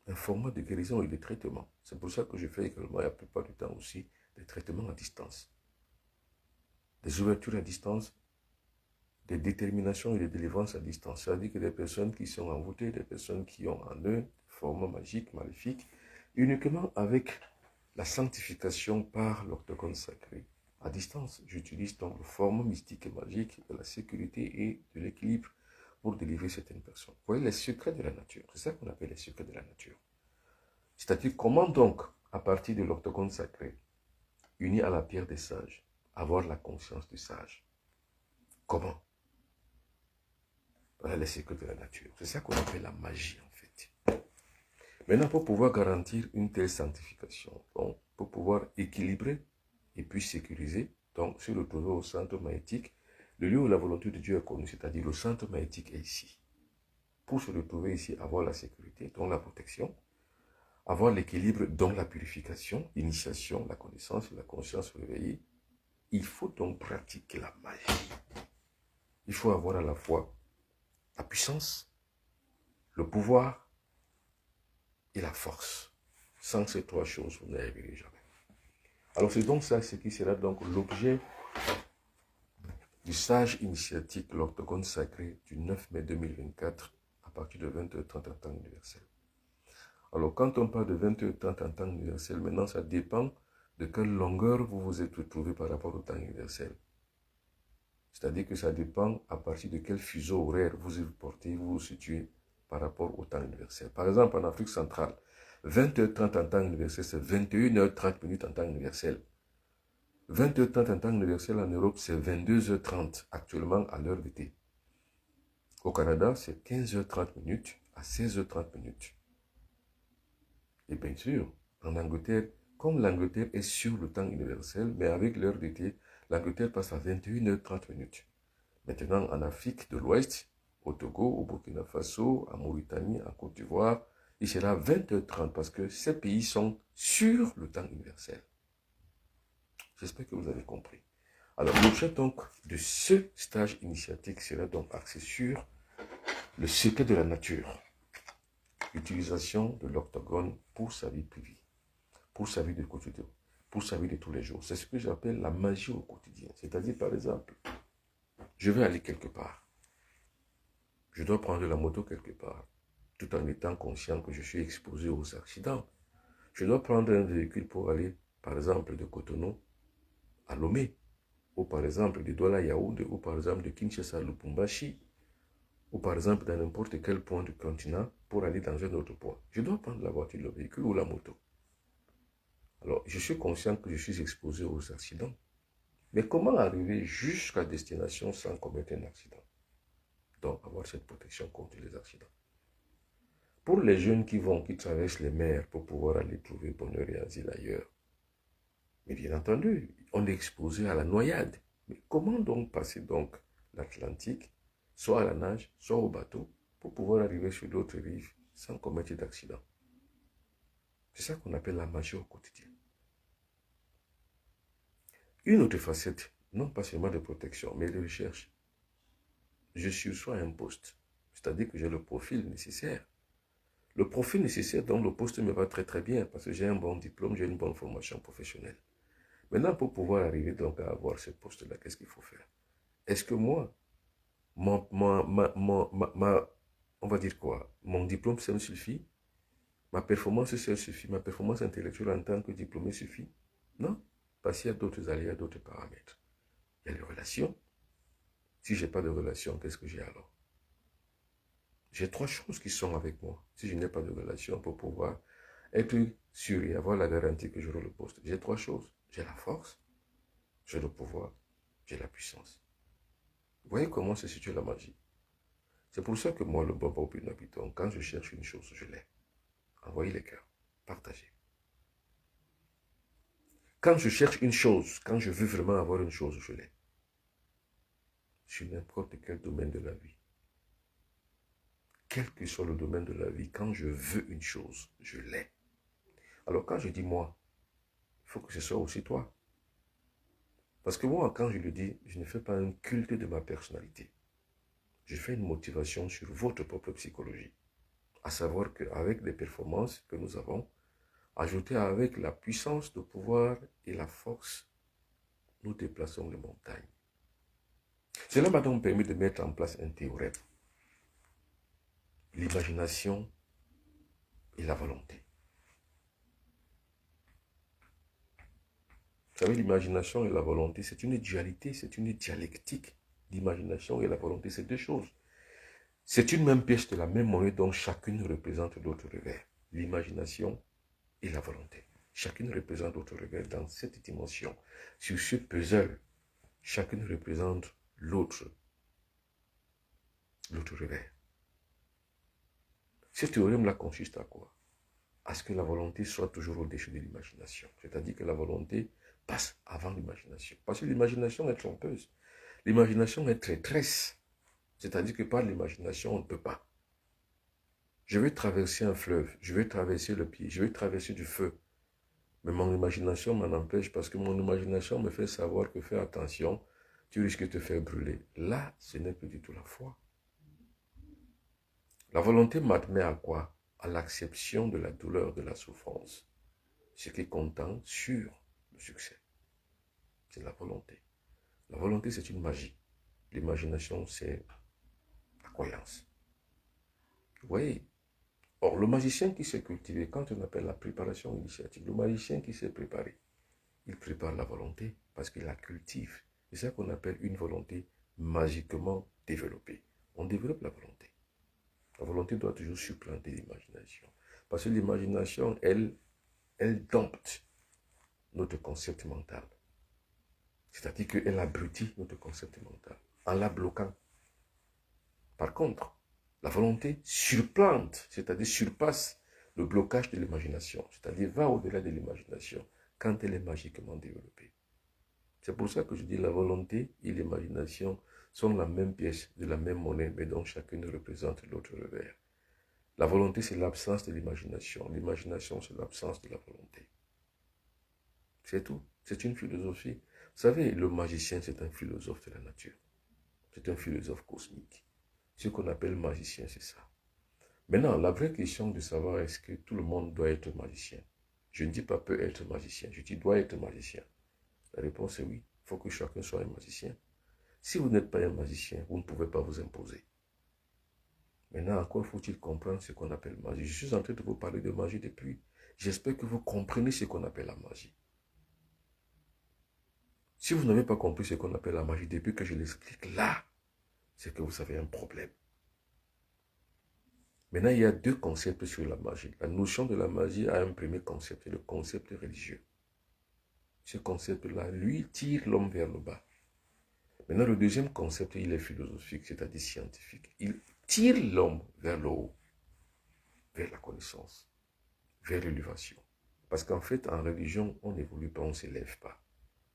un format de guérison et de traitement. C'est pour ça que je fais également la plupart du temps aussi des traitements à distance. Des ouvertures à distance, des déterminations et des délivrances à distance. C'est-à-dire que des personnes qui sont envoûtées, des personnes qui ont en eux des formes magiques, maléfiques, uniquement avec la sanctification par l'octogone sacré. À distance, j'utilise donc le format mystique et magique de la sécurité et de l'équilibre pour délivrer certaines personnes. Vous voyez les secrets de la nature. C'est ça qu'on appelle les secrets de la nature. C'est-à-dire comment donc, à partir de l'octogone sacré, uni à la pierre des sages, avoir la conscience du sage. Comment? Voilà les secrets de la nature. C'est ça qu'on appelle la magie en fait. Maintenant, pour pouvoir garantir une telle sanctification, donc, pour pouvoir équilibrer et puis sécuriser, donc se retrouver au centre magnétique, le lieu où la volonté de Dieu est connue, c'est-à-dire le centre magnétique est ici. Pour se retrouver ici, avoir la sécurité, donc la protection, avoir l'équilibre, donc la purification, l'initiation, la connaissance, la conscience réveillée, il faut donc pratiquer la magie. Il faut avoir à la fois la puissance, le pouvoir et la force. Sans ces trois choses, vous n'arriverez jamais. Alors c'est donc ça ce qui sera donc l'objet du sage initiatique, l'octogone sacré du 9 mai 2024 à partir de 20h30 en temps universel. Alors quand on parle de 20h30 en temps universel, maintenant ça dépend de quelle longueur vous vous êtes retrouvé par rapport au temps universel. C'est-à-dire que ça dépend à partir de quel fuseau horaire vous êtes porté, vous vous situez par rapport au temps universel. Par exemple, en Afrique centrale, 20h30 en temps universel, c'est 21h30 minutes en temps universel. 20h30 en temps universel en Europe, c'est 22h30 actuellement à l'heure d'été. Au Canada, c'est 15h30 minutes à 16h30 minutes. Et bien sûr, en Angleterre, comme l'Angleterre est sur le temps universel, mais avec l'heure d'été, l'Angleterre passe à 21h30 minutes. Maintenant, en Afrique de l'Ouest, au Togo, au Burkina Faso, en Mauritanie, en Côte d'Ivoire, il sera 20h30 parce que ces pays sont sur le temps universel. J'espère que vous avez compris. Alors, l'objet donc de ce stage initiatique sera donc axé sur le secret de la nature. L'utilisation de l'octogone pour sa vie privée, pour sa vie de quotidien, pour sa vie de tous les jours. C'est ce que j'appelle la magie au quotidien. C'est-à-dire, par exemple, je vais aller quelque part. Je dois prendre la moto quelque part, tout en étant conscient que je suis exposé aux accidents. Je dois prendre un véhicule pour aller, par exemple, de Cotonou à Lomé, ou par exemple de Douala à Yaoundé, ou par exemple de Kinshasa à Lubumbashi, ou par exemple dans n'importe quel point du continent pour aller dans un autre point. Je dois prendre la voiture, le véhicule ou la moto. Alors, je suis conscient que je suis exposé aux accidents. Mais comment arriver jusqu'à destination sans commettre un accident? Donc, avoir cette protection contre les accidents. Pour les jeunes qui traversent les mers pour pouvoir aller trouver bonheur et asile ailleurs, mais bien entendu, on est exposé à la noyade. Mais comment donc passer donc l'Atlantique, soit à la nage, soit au bateau, pour pouvoir arriver sur l'autre rive sans commettre d'accident? C'est ça qu'on appelle la magie au quotidien. Une autre facette, non pas seulement de protection, mais de recherche. Je sursois un poste, c'est-à-dire que j'ai le profil nécessaire. Le profil nécessaire, donc le poste me va très très bien parce que j'ai un bon diplôme, j'ai une bonne formation professionnelle. Maintenant, pour pouvoir arriver donc à avoir ce poste-là, qu'est-ce qu'il faut faire? Est-ce que moi, on va dire quoi? Mon diplôme, ça me suffit? Ma performance, ça suffit? Ma performance intellectuelle en tant que diplômé suffit? Non, parce qu'il y a d'autres aléas, d'autres paramètres. Il y a les relations. Si je n'ai pas de relation, qu'est-ce que j'ai alors? J'ai trois choses qui sont avec moi. Si je n'ai pas de relation pour pouvoir être sûr et avoir la garantie que j'aurai le poste. J'ai trois choses. J'ai la force, j'ai le pouvoir, j'ai la puissance. Vous voyez comment se situe la magie? C'est pour ça que moi, le Bob Habitant, quand je cherche une chose, je l'ai. Envoyez les cœurs, partagez. Quand je cherche une chose, quand je veux vraiment avoir une chose, je l'ai. Sur n'importe quel domaine de la vie. Quel que soit le domaine de la vie, quand je veux une chose, je l'ai. Alors quand je dis moi, il faut que ce soit aussi toi. Parce que moi, quand je le dis, je ne fais pas un culte de ma personnalité. Je fais une motivation sur votre propre psychologie. À savoir qu'avec les performances que nous avons, ajoutées avec la puissance de pouvoir et la force, nous déplaçons les montagnes. Cela m'a donc permis de mettre en place un théorème. L'imagination et la volonté. Vous savez, l'imagination et la volonté, c'est une dualité, c'est une dialectique. L'imagination et la volonté, c'est deux choses. C'est une même pièce de la même monnaie dont chacune représente l'autre revers. L'imagination et la volonté. Chacune représente l'autre revers dans cette dimension. Sur ce puzzle, chacune représente l'autre revers. Ce théorème-là consiste à quoi? À ce que la volonté soit toujours au-dessus de l'imagination. C'est-à-dire que la volonté passe avant l'imagination. Parce que l'imagination est trompeuse. L'imagination est traîtresse. C'est-à-dire que par l'imagination, on ne peut pas. Je vais traverser un fleuve, je vais traverser le pied, je vais traverser du feu. Mais mon imagination m'en empêche parce que mon imagination me fait savoir que fais attention, tu risques de te faire brûler. Là, ce n'est plus du tout la foi. La volonté m'admet à quoi? À l'acception de la douleur, de la souffrance. Ce qui est content sur le succès. C'est la volonté. La volonté, c'est une magie. L'imagination, c'est la croyance. Vous voyez? Or, le magicien qui s'est cultivé, quand on appelle la préparation initiatique, le magicien qui s'est préparé, il prépare la volonté parce qu'il la cultive. C'est ça qu'on appelle une volonté magiquement développée. On développe la volonté. La volonté doit toujours supplanter l'imagination. Parce que l'imagination, elle dompte notre concept mental. C'est-à-dire qu'elle abrutit notre concept mental en la bloquant. Par contre, la volonté surplante, c'est-à-dire surpasse le blocage de l'imagination, c'est-à-dire va au-delà de l'imagination quand elle est magiquement développée. C'est pour ça que je dis la volonté et l'imagination sont la même pièce de la même monnaie, mais dont chacune représente l'autre revers. La volonté, c'est l'absence de l'imagination. L'imagination, c'est l'absence de la volonté. C'est tout. C'est une philosophie. Vous savez, le magicien, c'est un philosophe de la nature. C'est un philosophe cosmique. Ce qu'on appelle magicien, c'est ça. Maintenant, la vraie question de savoir est-ce que tout le monde doit être magicien. Je ne dis pas peut être magicien, je dis doit être magicien. La réponse est oui. Il faut que chacun soit un magicien. Si vous n'êtes pas un magicien, vous ne pouvez pas vous imposer. Maintenant, encore faut-il comprendre ce qu'on appelle magie. Je suis en train de vous parler de magie depuis. J'espère que vous comprenez ce qu'on appelle la magie. Si vous n'avez pas compris ce qu'on appelle la magie depuis que je l'explique là, c'est que vous avez un problème. Maintenant, il y a deux concepts sur la magie. La notion de la magie a un premier concept, c'est le concept religieux. Ce concept-là, lui, tire l'homme vers le bas. Maintenant, le deuxième concept, il est philosophique, c'est-à-dire scientifique. Il tire l'homme vers le haut, vers la connaissance, vers l'élévation. Parce qu'en fait, en religion, on n'évolue pas, on ne s'élève pas.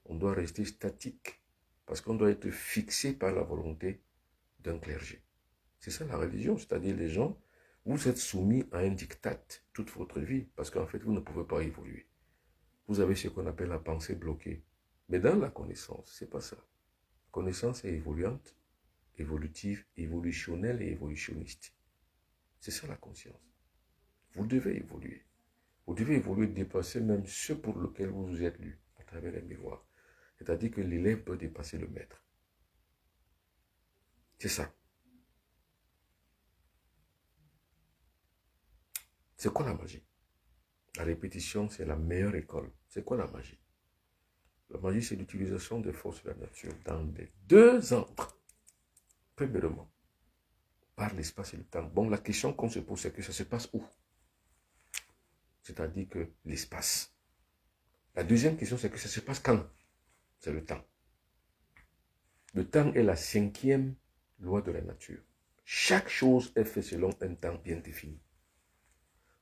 On doit rester statique, parce qu'on doit être fixé par la volonté d'un clergé. C'est ça la religion, c'est-à-dire les gens, vous êtes soumis à un diktat toute votre vie, parce qu'en fait, vous ne pouvez pas évoluer. Vous avez ce qu'on appelle la pensée bloquée. Mais dans la connaissance, ce n'est pas ça. La connaissance est évoluante, évolutive, évolutionnelle et évolutionniste. C'est ça la conscience. Vous devez évoluer. Vous devez évoluer, dépasser même ce pour lequel vous vous êtes lu, à travers les miroirs. C'est-à-dire que l'élève peut dépasser le maître. C'est ça. C'est quoi la magie? La répétition, c'est la meilleure école. C'est quoi la magie? La magie, c'est l'utilisation des forces de la nature dans les deux ordres. Premièrement, par l'espace et le temps. Bon, la question qu'on se pose, c'est que ça se passe où? C'est-à-dire que l'espace. La deuxième question, c'est que ça se passe quand? C'est le temps. Le temps est la cinquième loi de la nature. Chaque chose est faite selon un temps bien défini.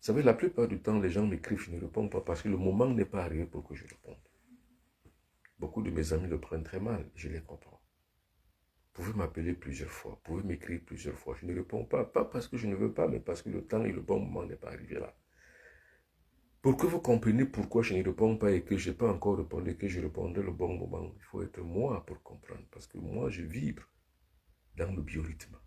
Vous savez, la plupart du temps, les gens m'écrivent, je ne réponds pas parce que le moment n'est pas arrivé pour que je réponde. Beaucoup de mes amis le prennent très mal, je les comprends. Vous pouvez m'appeler plusieurs fois, vous pouvez m'écrire plusieurs fois. Je ne réponds pas, pas parce que je ne veux pas, mais parce que le temps et le bon moment n'est pas arrivé là. Pour que vous compreniez pourquoi je ne réponds pas et que je n'ai pas encore répondu, que je répondrai le bon moment, il faut être moi pour comprendre. Parce que moi, je vibre dans le biorhythme.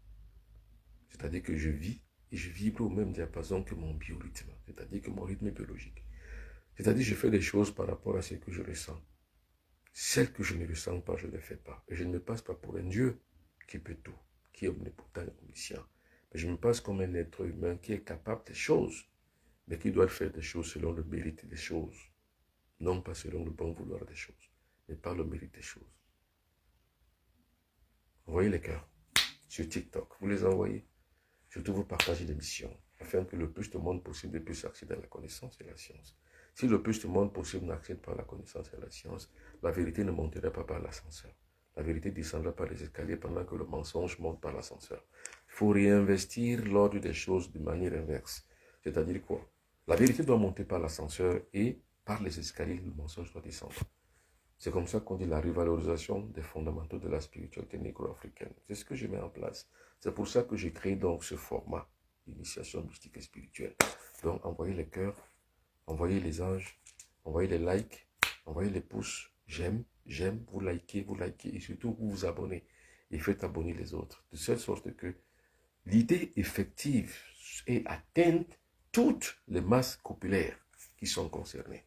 C'est-à-dire que je vis et je vibre au même diapason que mon biorhythme. C'est-à-dire que mon rythme est biologique. C'est-à-dire que je fais des choses par rapport à ce que je ressens. Celles que je ne ressens pas, je ne les fais pas. Et je ne me passe pas pour un Dieu qui peut tout, qui est omnipotent et omniscient. Mais je me passe comme un être humain qui est capable des choses, mais qui doit faire des choses selon le mérite des choses. Non pas selon le bon vouloir des choses, mais par le mérite des choses. Envoyez les cœurs sur TikTok. Vous les envoyez. Surtout, vous partagez l'émission, afin que le plus de monde possible puisse accéder à la connaissance et à la science. Si le plus de monde possible n'accède pas à la connaissance et à la science, la vérité ne monterait pas par l'ascenseur. La vérité descendra par les escaliers pendant que le mensonge monte par l'ascenseur. Il faut réinvestir l'ordre des choses de manière inverse. C'est-à-dire quoi? La vérité doit monter par l'ascenseur et par les escaliers, le mensonge doit descendre. C'est comme ça qu'on dit la revalorisation des fondamentaux de la spiritualité négro-africaine. C'est ce que je mets en place. C'est pour ça que j'ai créé donc ce format d'initiation mystique et spirituelle. Donc, envoyez les cœurs, envoyez les anges, envoyez les likes, envoyez les pouces, j'aime, vous likez et surtout vous vous abonnez et faites abonner les autres. De telle sorte que l'idée effective est atteinte toutes les masses populaires qui sont concernées.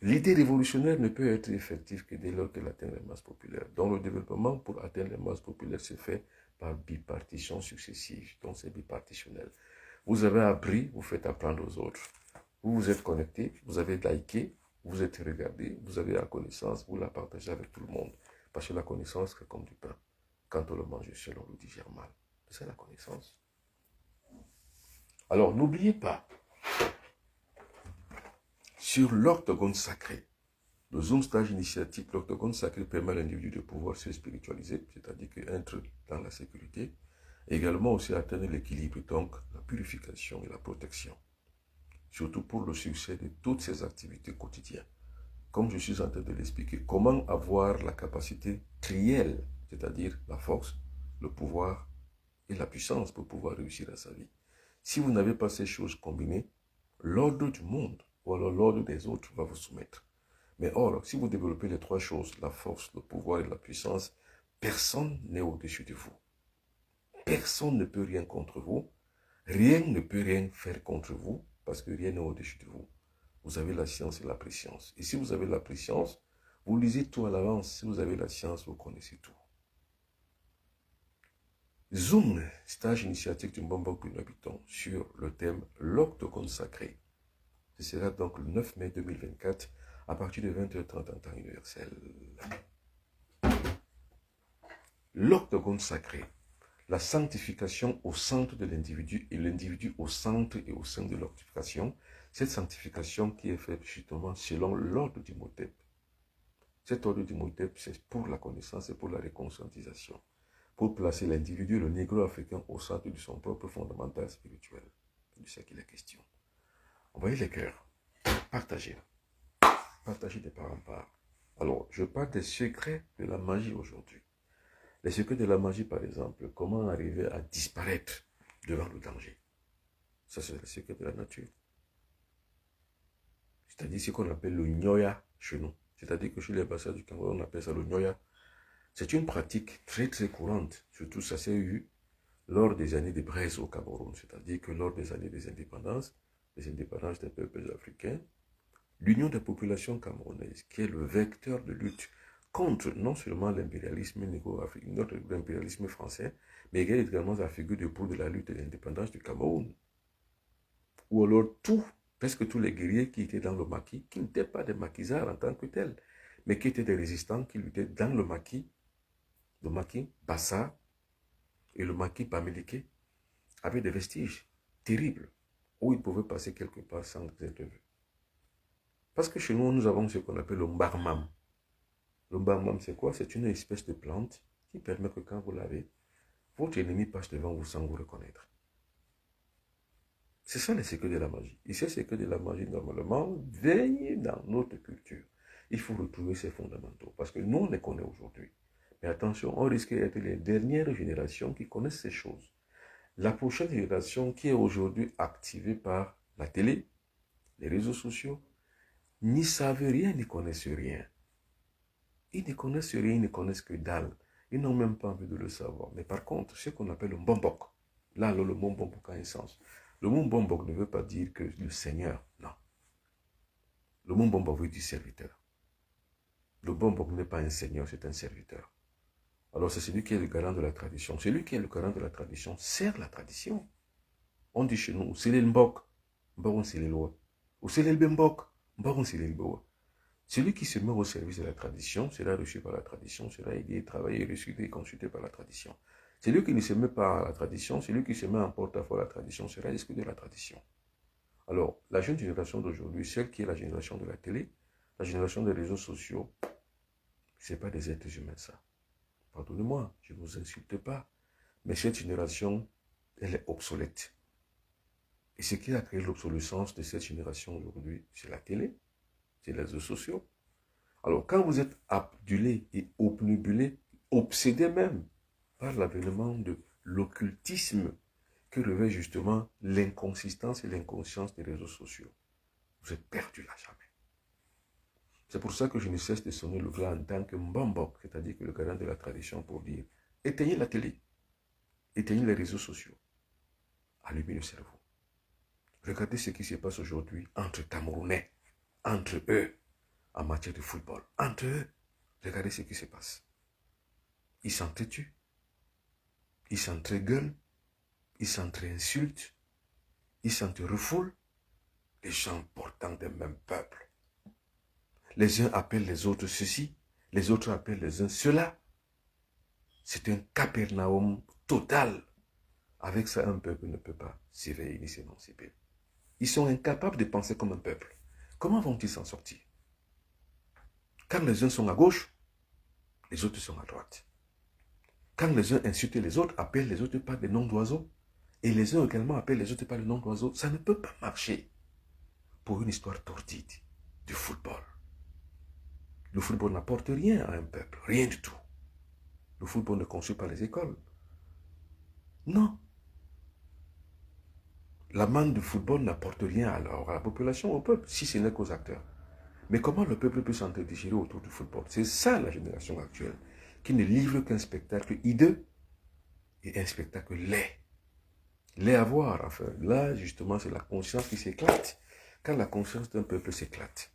L'idée révolutionnaire ne peut être effective que dès lors qu'elle atteint les masses populaires. Donc le développement pour atteindre les masses populaires se fait par bipartition successive. Donc c'est bipartitionnel. Vous avez appris, vous faites apprendre aux autres. Vous vous êtes connecté, vous avez liké, vous êtes regardé, vous avez la connaissance, vous la partagez avec tout le monde. Parce que la connaissance c'est comme du pain. Quand on le mange seul, on le digère mal. C'est la connaissance. Alors n'oubliez pas, sur l'octogone sacré, le Zoom stage initiatique, l'octogone sacré permet à l'individu de pouvoir se spiritualiser, c'est-à-dire qu'être dans la sécurité, également aussi atteindre l'équilibre, donc la purification et la protection, surtout pour le succès de toutes ces activités quotidiennes. Comme je suis en train de l'expliquer, comment avoir la capacité trielle c'est-à-dire la force, le pouvoir et la puissance pour pouvoir réussir à sa vie. Si vous n'avez pas ces choses combinées, l'ordre du monde ou alors l'ordre des autres va vous soumettre. Mais or, si vous développez les trois choses, la force, le pouvoir et la puissance, personne n'est au-dessus de vous. Personne ne peut rien contre vous. Rien ne peut rien faire contre vous parce que rien n'est au-dessus de vous. Vous avez la science et la préscience. Et si vous avez la préscience, vous lisez tout à l'avance. Si vous avez la science, vous connaissez tout. Zoom, stage initiatique du Mbombo Habitant sur le thème l'octogone sacré. Ce sera donc le 9 mai 2024 à partir de 20h30 en temps universel. L'octogone sacré, la sanctification au centre de l'individu et l'individu au centre et au sein de l'octification. Cette sanctification qui est faite justement selon l'ordre du Motep. Cet ordre du Motep, c'est pour la connaissance et pour la réconscientisation. Pour placer l'individu, le négro-africain, au centre de son propre fondamental spirituel. C'est de ça qu'il est question. Envoyez les cœurs. Partagez. Partagez de part en part. Alors, je parle des secrets de la magie aujourd'hui. Les secrets de la magie, par exemple, comment arriver à disparaître devant le danger. Ça, c'est le secret de la nature. C'est-à-dire ce qu'on appelle le nyoya chez nous. C'est-à-dire que chez les Bassa du Cameroun, on appelle ça le nyoya. C'est une pratique très très courante. Surtout, ça s'est eu lors des années de braise au Cameroun. C'est-à-dire que lors des années des indépendances des peuples africains, l'Union des populations camerounaises, qui est le vecteur de lutte contre non seulement l'impérialisme négro-africain, notre impérialisme français, mais également la figure de proue de la lutte de l'indépendance du Cameroun. Ou alors presque tous les guerriers qui étaient dans le maquis, qui n'étaient pas des maquisards en tant que tels, mais qui étaient des résistants qui luttaient dans le maquis Bassa et le maquis Bamileke, avaient des vestiges terribles, où ils pouvaient passer quelque part sans être vus. Parce que chez nous, nous avons ce qu'on appelle le mbarmam. Le mbarmam, c'est quoi? C'est une espèce de plante qui permet que quand vous l'avez, votre ennemi passe devant vous sans vous reconnaître. C'est ça les secrets de la magie. Et ces secrets de la magie, normalement, baignent dans notre culture. Il faut retrouver ces fondamentaux. Parce que nous, on les connaît aujourd'hui. Mais attention, on risque d'être les dernières générations qui connaissent ces choses. La prochaine génération qui est aujourd'hui activée par la télé, les réseaux sociaux, n'y savent rien, n'y connaissent rien. Ils ne connaissent rien, ils ne connaissent que dalle. Ils n'ont même pas envie de le savoir. Mais par contre, ce qu'on appelle le mbombok, là, le mot mbombok a un sens. Le mot mbombok ne veut pas dire que le Seigneur, non. Le mot mbombok veut dire serviteur. Le mbombok n'est pas un Seigneur, c'est un serviteur. Alors c'est celui qui est le garant de la tradition. Celui qui est le garant de la tradition sert la tradition. On dit chez nous, c'est le mbok, mbok c'est le loi. Ou c'est le bembok, mbok c'est le boa. Celui qui se met au service de la tradition sera reçu par la tradition, sera aidé, travaillé, reçu et consulté par la tradition. Celui qui ne se met pas à la tradition, celui qui se met en porte-à-faux à la tradition, sera exclu de la tradition. Alors, la jeune génération d'aujourd'hui, celle qui est la génération de la télé, la génération des réseaux sociaux, ce n'est pas des êtres humains, ça. Pardonnez-moi, je ne vous insulte pas, mais cette génération, elle est obsolète. Et ce qui a créé l'obsolescence de cette génération aujourd'hui, c'est la télé, c'est les réseaux sociaux. Alors, quand vous êtes abdulé et obnubilé, obsédé même par l'avènement de l'occultisme que revêt justement l'inconsistance et l'inconscience des réseaux sociaux, vous êtes perdu là jamais. C'est pour ça que je ne cesse de sonner le glas en tant que mbambok, c'est-à-dire que le garant de la tradition, pour dire éteignez la télé, éteignez les réseaux sociaux, allumez le cerveau. Regardez ce qui se passe aujourd'hui entre Camerounais, entre eux, en matière de football. Entre eux, regardez ce qui se passe. Ils s'entretuent, ils s'entregueulent, ils s'entre-insultent, ils s'entre-refoulent, les gens portant des mêmes peuples. Les uns appellent les autres ceci, les autres appellent les uns cela. C'est un capernaum total. Avec ça, un peuple ne peut pas s'éveiller ni s'émanciper. Ils sont incapables de penser comme un peuple. Comment vont-ils s'en sortir? Quand les uns sont à gauche, les autres sont à droite. Quand les uns insultent les autres, appellent les autres par des noms d'oiseaux, et les uns également appellent les autres par des noms d'oiseaux, ça ne peut pas marcher pour une histoire tordide du football. Le football n'apporte rien à un peuple, rien du tout. Le football ne construit pas les écoles. Non. La manne du football n'apporte rien à la population, au peuple, si ce n'est qu'aux acteurs. Mais comment le peuple peut s'entredéchirer autour du football? C'est ça la génération actuelle, qui ne livre qu'un spectacle hideux et un spectacle laid. Laid à voir, enfin. Là, justement, c'est la conscience qui s'éclate. Quand la conscience d'un peuple s'éclate,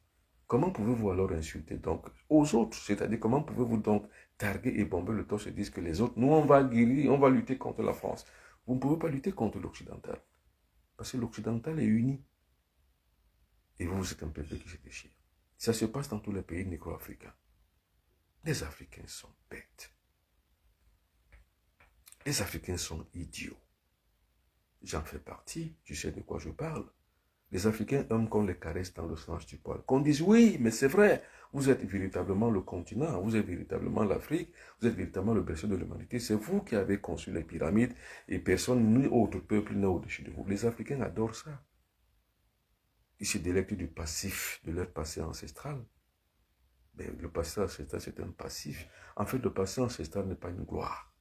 comment pouvez-vous alors insulter donc aux autres? C'est-à-dire, comment pouvez-vous donc targuer et bomber le torse et dire que les autres, nous, on va guérir, on va lutter contre la France. Vous ne pouvez pas lutter contre l'occidental. Parce que l'occidental est uni. Et vous êtes un peuple qui se déchire. Ça se passe dans tous les pays négro-africains. Les Africains sont bêtes. Les Africains sont idiots. J'en fais partie, tu sais de quoi je parle. Les Africains aiment qu'on les caresse dans le sens du poil. Qu'on dise oui, mais c'est vrai, vous êtes véritablement le continent, vous êtes véritablement l'Afrique, vous êtes véritablement le berceau de l'humanité. C'est vous qui avez conçu les pyramides et personne, ni autre peuple, n'est au-dessus de vous. Les Africains adorent ça. Ils se délectent du passif, de leur passé ancestral. Mais le passé ancestral, c'est un passif. En fait, le passé ancestral n'est pas une gloire.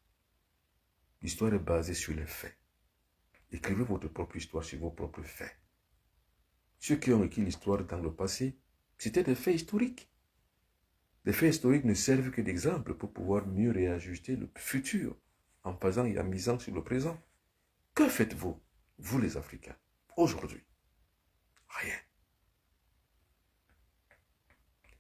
L'histoire est basée sur les faits. Écrivez votre propre histoire sur vos propres faits. Ceux qui ont écrit l'histoire dans le passé, c'était des faits historiques. Les faits historiques ne servent que d'exemple pour pouvoir mieux réajuster le futur en faisant et en misant sur le présent. Que faites-vous, vous les Africains, aujourd'hui? Rien.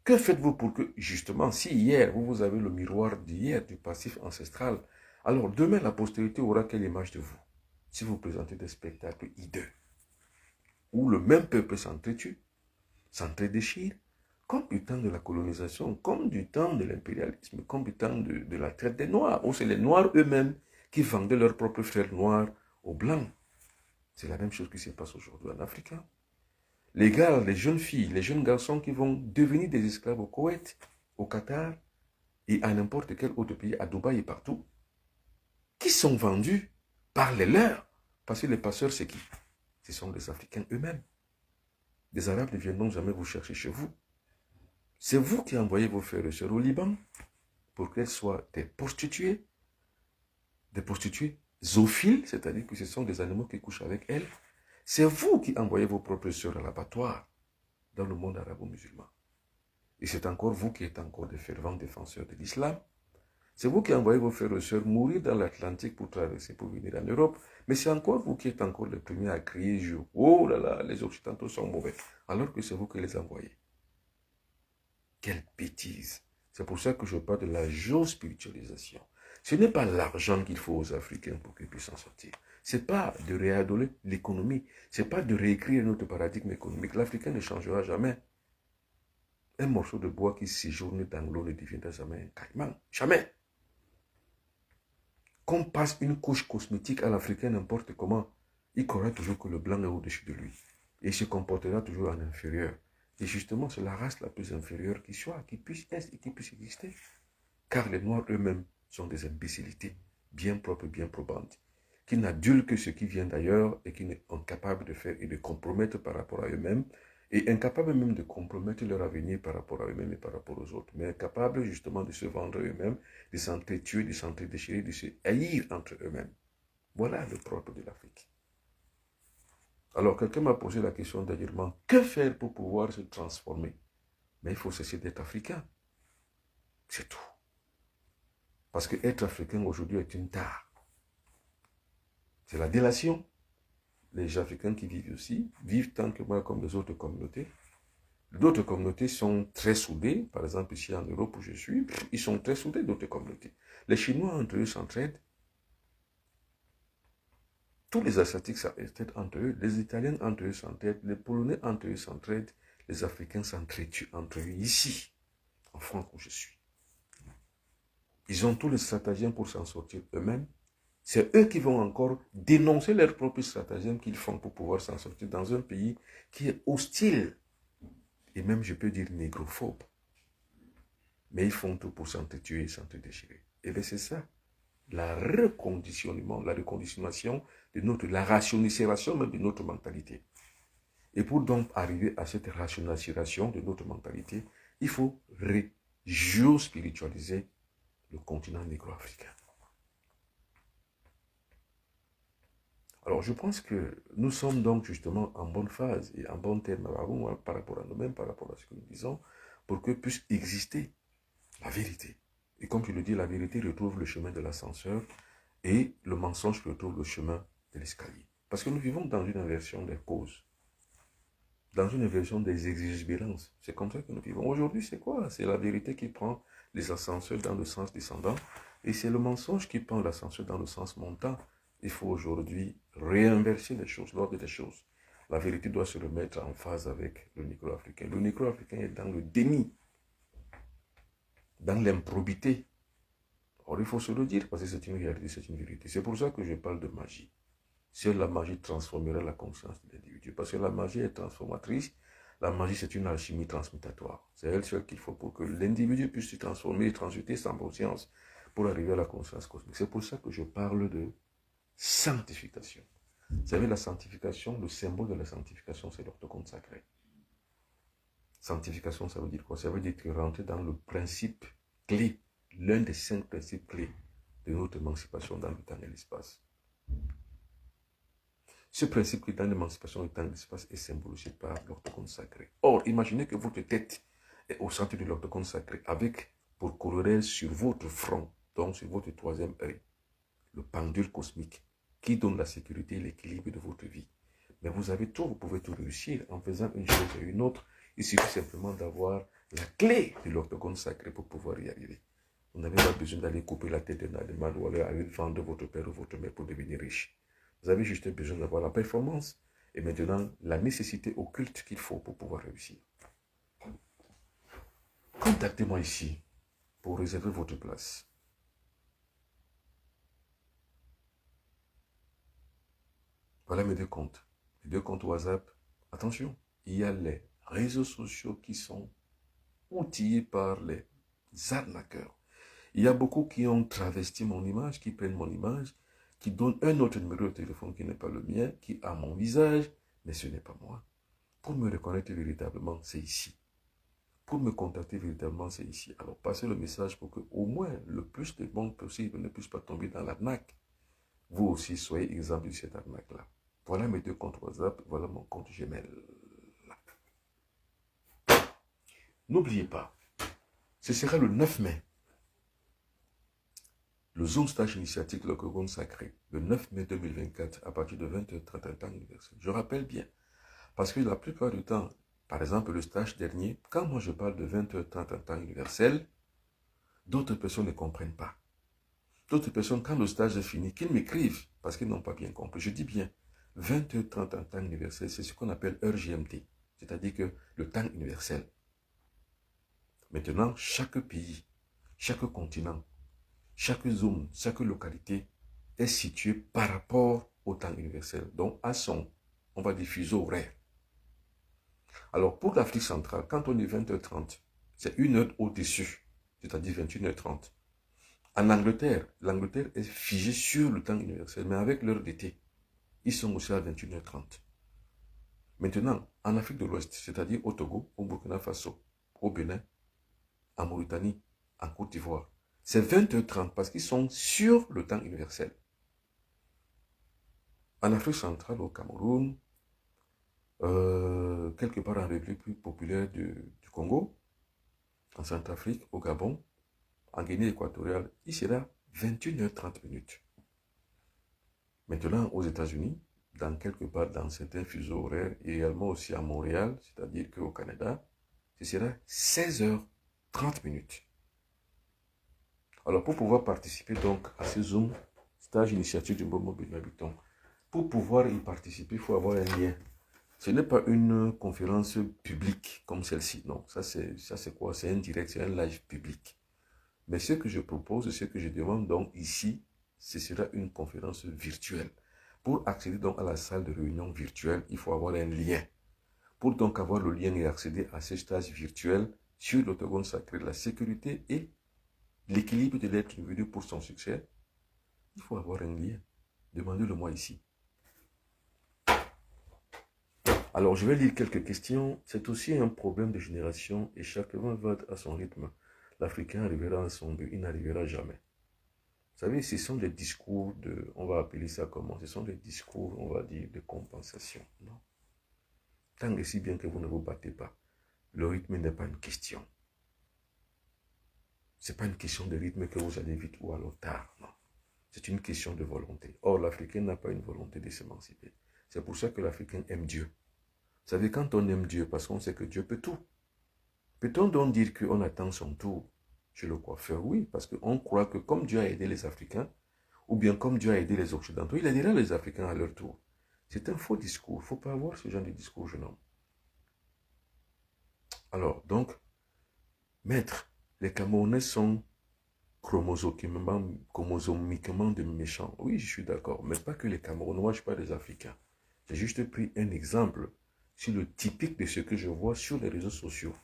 Que faites-vous pour que, justement, si hier, vous avez le miroir d'hier, du passif ancestral, alors demain, la postérité aura quelle image de vous? Si vous présentez des spectacles hideux, où le même peuple s'entretue, s'entredéchire, comme du temps de la colonisation, comme du temps de l'impérialisme, comme du temps de la traite des Noirs, où c'est les Noirs eux-mêmes qui vendaient leurs propres frères noirs aux Blancs. C'est la même chose qui se passe aujourd'hui en Afrique. Les gars, les jeunes filles, les jeunes garçons qui vont devenir des esclaves au Koweït, au Qatar et à n'importe quel autre pays, à Dubaï et partout, qui sont vendus par les leurs. Parce que les passeurs, c'est qui? Ce sont les Africains eux-mêmes. Les Arabes ne viendront jamais vous chercher chez vous. C'est vous qui envoyez vos frères et sœurs au Liban pour qu'elles soient des prostituées zoophiles, c'est-à-dire que ce sont des animaux qui couchent avec elles. C'est vous qui envoyez vos propres sœurs à l'abattoir dans le monde arabo-musulman. Et c'est encore vous qui êtes encore des fervents défenseurs de l'islam. C'est vous qui envoyez vos frères et sœurs mourir dans l'Atlantique pour traverser, pour venir en Europe. Mais c'est encore vous qui êtes encore les premiers à crier « Oh là là, les Occidentaux sont mauvais », alors que c'est vous qui les envoyez. Quelle bêtise! C'est pour ça que je parle de la géospiritualisation. Ce n'est pas l'argent qu'il faut aux Africains pour qu'ils puissent en sortir. Ce n'est pas de réadoler l'économie. Ce n'est pas de réécrire notre paradigme économique. L'Africain ne changera jamais. Un morceau de bois qui séjourne dans l'eau ne deviendra jamais un caïman. Jamais. Qu'on passe une couche cosmétique à l'Africain n'importe comment, il croira toujours que le blanc est au-dessus de lui. Et il se comportera toujours en inférieur. Et justement, c'est la race la plus inférieure qui soit, qui puisse exister. Car les Noirs eux-mêmes sont des imbécilités, bien propres, bien probantes, qui n'adulent que ce qui vient d'ailleurs et qui sont incapables de faire et de compromettre par rapport à eux-mêmes, et incapables même de compromettre leur avenir par rapport à eux-mêmes et par rapport aux autres, mais incapables justement de se vendre eux-mêmes, de s'entretuer, de s'entredéchirer, de se haïr entre eux-mêmes. Voilà le propre de l'Afrique. Alors, quelqu'un m'a posé la question dernièrement, que faire pour pouvoir se transformer? Mais il faut cesser d'être africain. C'est tout. Parce que être africain aujourd'hui est une tare. C'est la délation. Les Africains qui vivent aussi, vivent tant que moi comme les autres communautés. D'autres communautés sont très soudées. Par exemple, ici en Europe où je suis, ils sont très soudés, d'autres communautés. Les Chinois entre eux s'entraident. Tous les Asiatiques s'entraident entre eux. Les Italiens entre eux s'entraident. Les Polonais entre eux s'entraident. Les Africains s'entraident entre eux ici, en France où je suis. Ils ont tous les stratagèmes pour s'en sortir eux-mêmes. C'est eux qui vont encore dénoncer leurs propres stratagèmes qu'ils font pour pouvoir s'en sortir dans un pays qui est hostile. Et même, je peux dire, négrophobe. Mais ils font tout pour s'entretuer et s'entredéchirer. Et bien, c'est ça. La reconditionnation de la rationalisation même de notre mentalité. Et pour donc arriver à cette rationalisation de notre mentalité, il faut géospiritualiser le continent négro-africain. Alors, je pense que nous sommes donc justement en bonne phase et en bon terme par rapport à nous-mêmes, par rapport à ce que nous disons, pour que puisse exister la vérité. Et comme je le dis, la vérité retrouve le chemin de l'ascenseur et le mensonge retrouve le chemin de l'escalier. Parce que nous vivons dans une inversion des causes, dans une inversion des exubérances. C'est comme ça que nous vivons. Aujourd'hui, c'est quoi? C'est la vérité qui prend les ascenseurs dans le sens descendant et c'est le mensonge qui prend l'ascenseur dans le sens montant. Il faut aujourd'hui réinverser les choses, l'ordre des choses. La vérité doit se remettre en phase avec le négro-africain. Le négro-africain est dans le déni, dans l'improbité. Or, il faut se le dire parce que c'est une réalité, c'est une vérité. C'est pour ça que je parle de magie. Seule la magie transformerait la conscience de l'individu. Parce que la magie est transformatrice. La magie, c'est une alchimie transmutatoire. C'est elle seule qu'il faut pour que l'individu puisse se transformer et transmuter sa conscience pour arriver à la conscience cosmique. C'est pour ça que je parle de sanctification. Vous savez, la sanctification, le symbole de la sanctification, c'est l'orthogone sacré. Sanctification, ça veut dire quoi? Ça veut dire que rentrer dans le principe clé, l'un des 5 principes clés de notre émancipation dans le temps et l'espace. Ce principe qui est dans l'émancipation du temps et l'espace est symbolisé par l'orthogone sacré. Or, imaginez que votre tête est au centre de l'orthogone sacré avec pour corollaire sur votre front, donc sur votre 3e œil, le pendule cosmique qui donne la sécurité et l'équilibre de votre vie. Mais vous avez tout, vous pouvez tout réussir en faisant une chose et une autre. Il suffit simplement d'avoir la clé de l'orthogone sacré pour pouvoir y arriver. Vous n'avez pas besoin d'aller couper la tête d'un animal ou aller vendre votre père ou votre mère pour devenir riche. Vous avez juste besoin d'avoir la performance et maintenant la nécessité occulte qu'il faut pour pouvoir réussir. Contactez-moi ici pour réserver votre place. Voilà mes 2 comptes. Les 2 comptes WhatsApp. Attention, il y a les réseaux sociaux qui sont outillés par les arnaqueurs. Il y a beaucoup qui ont travesti mon image, qui prennent mon image, qui donnent un autre numéro de téléphone qui n'est pas le mien, qui a mon visage, mais ce n'est pas moi. Pour me reconnaître véritablement, c'est ici. Pour me contacter véritablement, c'est ici. Alors, passez le message pour que au moins le plus de monde possible ne puisse pas tomber dans l'arnaque. Vous aussi, soyez exemple de cette arnaque-là. Voilà mes 2 comptes WhatsApp, voilà mon compte Gmail. N'oubliez pas, ce sera le 9 mai. Le Zoom Stage Initiatique, le Cogon Sacré, le 9 mai 2024, à partir de 20h30 temps universel. Je rappelle bien, parce que la plupart du temps, par exemple le stage dernier, quand moi je parle de 20h30 temps universel, d'autres personnes ne comprennent pas. D'autres personnes, quand le stage est fini, qu'ils m'écrivent, parce qu'ils n'ont pas bien compris. Je dis bien, 20h30 temps universel, c'est ce qu'on appelle heure GMT, c'est-à-dire que le temps universel. Maintenant, chaque pays, chaque continent, chaque zone, chaque localité est située par rapport au temps universel, donc à son, on va dire, fuseau horaire. Alors, pour l'Afrique centrale, quand on est 20h30, c'est 1 heure au-dessus, c'est-à-dire 21h30. En Angleterre, l'Angleterre est figée sur le temps universel, mais avec l'heure d'été, ils sont aussi à 21h30. Maintenant, en Afrique de l'Ouest, c'est-à-dire au Togo, au Burkina Faso, au Bénin, en Mauritanie, en Côte d'Ivoire, c'est 20h30 parce qu'ils sont sur le temps universel. En Afrique centrale, au Cameroun, quelque part en République populaire du Congo, en Centrafrique, au Gabon, en Guinée équatoriale, il sera 21h30 minutes. Maintenant, aux États-Unis, dans quelque part dans certains fuseaux horaires, et également aussi à Montréal, c'est-à-dire qu'au Canada, ce sera 16h30 minutes. Alors, pour pouvoir participer donc à ce Zoom, stage initiative du Bomo Habitant, pour pouvoir y participer, il faut avoir un lien. Ce n'est pas une conférence publique comme celle-ci, non. Ça c'est quoi? C'est un direct, c'est un live public. Mais ce que je propose, ce que je demande donc ici, ce sera une conférence virtuelle. Pour accéder donc à la salle de réunion virtuelle, il faut avoir un lien. Pour donc avoir le lien et accéder à ce stage virtuel sur l'orthogone sacré, la sécurité et l'équilibre de l'être individu pour son succès, il faut avoir un lien. Demandez-le-moi ici. Alors, je vais lire quelques questions. C'est aussi un problème de génération et chacun va à son rythme. l'Africain arrivera à son but, il n'arrivera jamais. Vous savez, ce sont des discours de, on va appeler ça comment? Ce sont des discours, on va dire, de compensation. Non. Tant et si bien que vous ne vous battez pas, le rythme n'est pas une question. Ce n'est pas une question de rythme que vous allez vite ou alors tard, non. C'est une question de volonté. Or, l'Africain n'a pas une volonté de s'émanciper. C'est pour ça que l'Africain aime Dieu. Vous savez, quand on aime Dieu, parce qu'on sait que Dieu peut tout, peut-on donc dire qu'on attend son tour chez le coiffeur? Oui, parce qu'on croit que comme Dieu a aidé les Africains, ou bien comme Dieu a aidé les Occidentaux, il aidera les Africains à leur tour. C'est un faux discours. Il ne faut pas avoir ce genre de discours, jeune homme. Alors, donc, maître, les Camerounais sont chromosomiquement de méchants. Oui, je suis d'accord, mais pas que les Camerounais, moi je parle des Africains. J'ai juste pris un exemple sur le typique de ce que je vois sur les réseaux sociaux.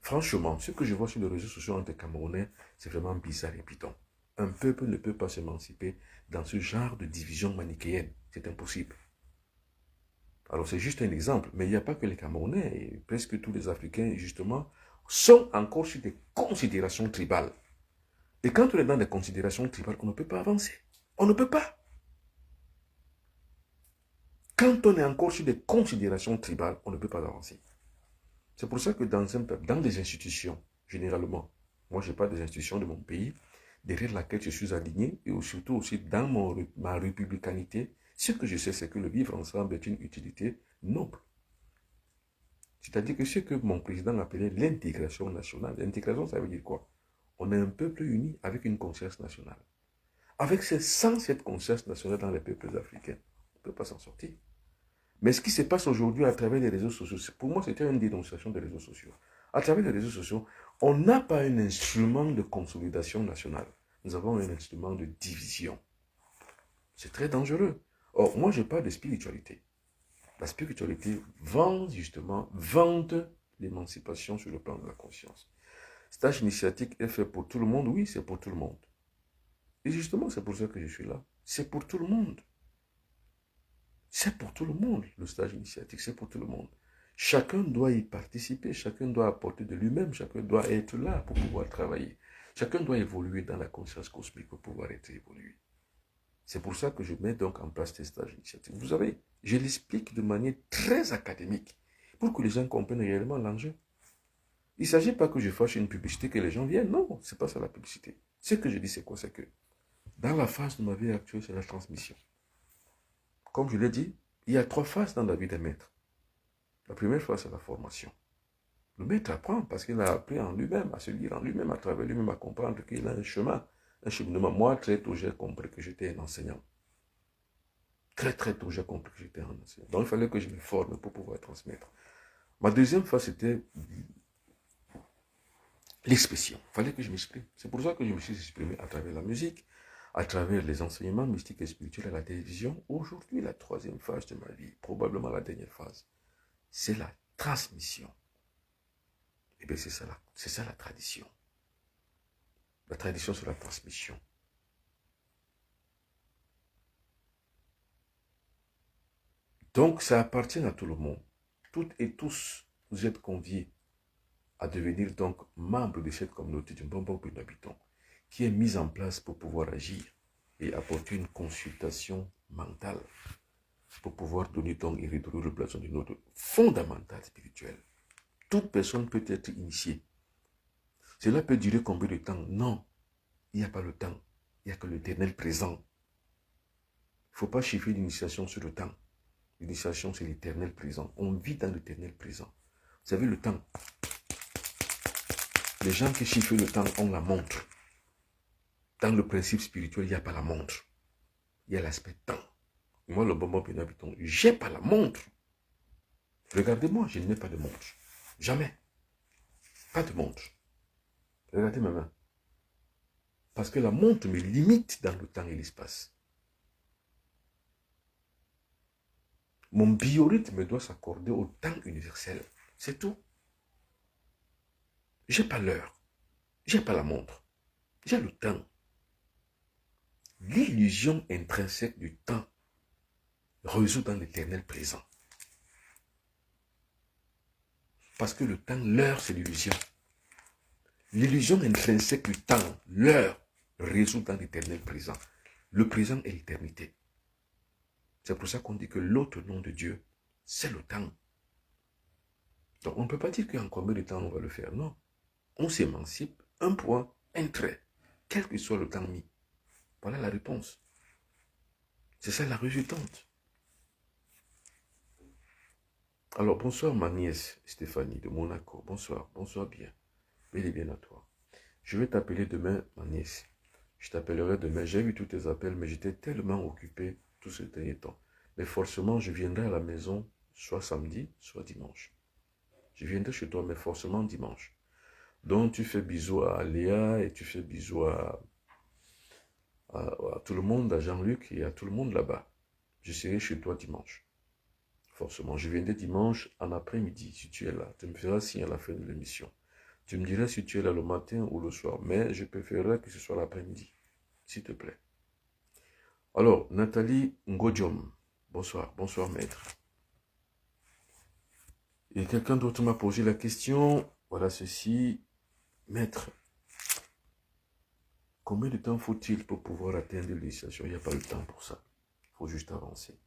Franchement, ce que je vois sur les réseaux sociaux entre Camerounais, c'est vraiment bizarre et bidon. Un peuple ne peut pas s'émanciper dans ce genre de division manichéenne. C'est impossible. Alors c'est juste un exemple, mais il n'y a pas que les Camerounais, et presque tous les Africains, justement, sont encore sur des considérations tribales. Et quand on est dans des considérations tribales, on ne peut pas avancer. On ne peut pas. Quand on est encore sur des considérations tribales, on ne peut pas avancer. C'est pour ça que dans des institutions, généralement, moi je parle des institutions de mon pays, derrière laquelle je suis aligné, et surtout aussi dans ma républicanité, ce que je sais, c'est que le vivre ensemble est une utilité noble. C'est-à-dire que ce que mon président appelait l'intégration nationale, l'intégration, ça veut dire quoi? On est un peuple uni avec une conscience nationale. Sans cette conscience nationale dans les peuples africains, on ne peut pas s'en sortir. Mais ce qui se passe aujourd'hui à travers les réseaux sociaux, pour moi, c'était une dénonciation des réseaux sociaux. À travers les réseaux sociaux, on n'a pas un instrument de consolidation nationale. Nous avons un instrument de division. C'est très dangereux. Or, moi, je parle de spiritualité. La spiritualité vante l'émancipation sur le plan de la conscience. Stage initiatique est fait pour tout le monde? Oui, c'est pour tout le monde. Et justement, c'est pour ça que je suis là. C'est pour tout le monde. C'est pour tout le monde, le stage initiatique, c'est pour tout le monde. Chacun doit y participer, chacun doit apporter de lui-même, chacun doit être là pour pouvoir travailler. Chacun doit évoluer dans la conscience cosmique pour pouvoir être évolué. C'est pour ça que je mets donc en place ces stages initiatiques. Vous savez, je l'explique de manière très académique pour que les gens comprennent réellement l'enjeu. Il ne s'agit pas que je fasse une publicité, que les gens viennent. Non, ce n'est pas ça la publicité. Ce que je dis, c'est quoi? C'est que dans la phase de ma vie actuelle, c'est la transmission. Comme je l'ai dit, il y a 3 phases dans la vie d'un maître. La première phase, c'est la formation. Le maître apprend parce qu'il a appris en lui-même, à se lire en lui-même, à travers lui-même, à comprendre qu'il a un chemin, un cheminement. Moi, très tôt, j'ai compris que j'étais un enseignant. Très, très tôt, j'ai compris que j'étais un enseignant. Donc, il fallait que je me forme pour pouvoir transmettre. Ma deuxième phase, c'était l'expression. Il fallait que je m'exprime. C'est pour ça que je me suis exprimé à travers la musique, à travers les enseignements mystiques et spirituels à la télévision. Aujourd'hui, la troisième phase de ma vie, probablement la dernière phase, c'est la transmission. Et bien, c'est ça la tradition. La tradition, c'est la transmission. Donc, ça appartient à tout le monde. Toutes et tous, vous êtes conviés à devenir donc membre de cette communauté du Mbombo Habitant, qui est mise en place pour pouvoir agir et apporter une consultation mentale pour pouvoir donner donc et réduire le placement d'une autre fondamentale spirituelle. Toute personne peut être initiée. Cela peut durer combien de temps? Non, il n'y a pas le temps. Il n'y a que l'éternel présent. Il ne faut pas chiffrer l'initiation sur le temps. L'initiation, c'est l'éternel présent. On vit dans l'éternel présent. Vous savez, le temps. Les gens qui chiffrent le temps ont la montre. Dans le principe spirituel, il n'y a pas la montre. Il y a l'aspect temps. Moi, le bonbon Habitant, je n'ai pas la montre. Regardez-moi, je n'ai pas de montre. Jamais. Pas de montre. Regardez ma main. Parce que la montre me limite dans le temps et l'espace. Mon biorhythme doit s'accorder au temps universel. C'est tout. Je n'ai pas l'heure. Je n'ai pas la montre. J'ai le temps. L'illusion intrinsèque du temps résout dans l'éternel présent. Parce que le temps, l'heure, c'est l'illusion. L'illusion intrinsèque du temps, l'heure, résout dans l'éternel présent. Le présent est l'éternité. C'est pour ça qu'on dit que l'autre nom de Dieu, c'est le temps. Donc on ne peut pas dire qu'en combien de temps on va le faire. Non. On s'émancipe, un point, un trait, quel que soit le temps mis. Voilà la réponse. C'est ça la résultante. Alors bonsoir ma nièce Stéphanie de Monaco. Bonsoir, bonsoir bien. Bel et bien à toi. Je vais t'appeler demain ma nièce. Je t'appellerai demain. J'ai vu tous tes appels, mais j'étais tellement occupé tout ce dernier temps. Mais forcément, je viendrai à la maison, soit samedi, soit dimanche. Je viendrai chez toi, mais forcément dimanche. Donc, tu fais bisous à Léa et tu fais bisous à tout le monde, à Jean-Luc et à tout le monde là-bas. Je serai chez toi dimanche. Forcément, je viendrai dimanche en après-midi, si tu es là. Tu me feras signe à la fin de l'émission. Tu me diras si tu es là le matin ou le soir, mais je préférerais que ce soit l'après-midi, s'il te plaît. Alors, Nathalie Ngodjom, bonsoir, bonsoir maître. Et quelqu'un d'autre m'a posé la question, voilà ceci, maître, combien de temps faut-il pour pouvoir atteindre l'initiation? Il n'y a pas le temps pour ça, il faut juste avancer.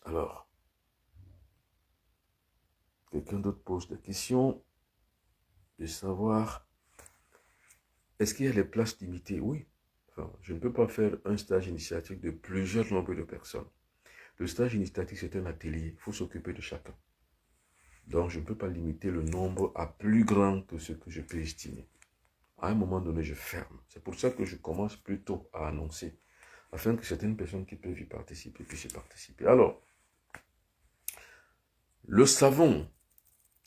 Alors, quelqu'un d'autre pose la question de savoir, est-ce qu'il y a les places limitées? Oui. Enfin, je ne peux pas faire un stage initiatique de plusieurs nombres de personnes. Le stage initiatique, c'est un atelier. Il faut s'occuper de chacun. Donc, je ne peux pas limiter le nombre à plus grand que ce que je peux estimer. À un moment donné, je ferme. C'est pour ça que je commence plutôt à annoncer, afin que certaines personnes qui peuvent y participer puissent y participer. Alors, le savon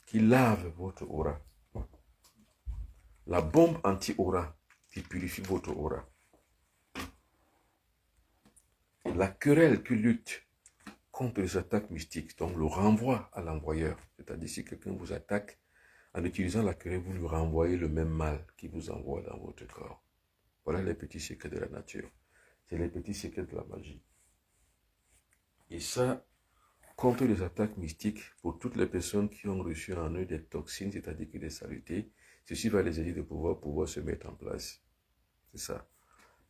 qui lave votre aura, la bombe anti-aura qui purifie votre aura, la querelle qui lutte contre les attaques mystiques, donc le renvoi à l'envoyeur. C'est-à-dire si quelqu'un vous attaque, en utilisant la querelle, vous lui renvoyez le même mal qui vous envoie dans votre corps. Voilà les petits secrets de la nature. C'est les petits secrets de la magie. Et ça, contre les attaques mystiques, pour toutes les personnes qui ont reçu en eux des toxines, c'est-à-dire que des saletés, ceci va les aider de pouvoir se mettre en place. C'est ça.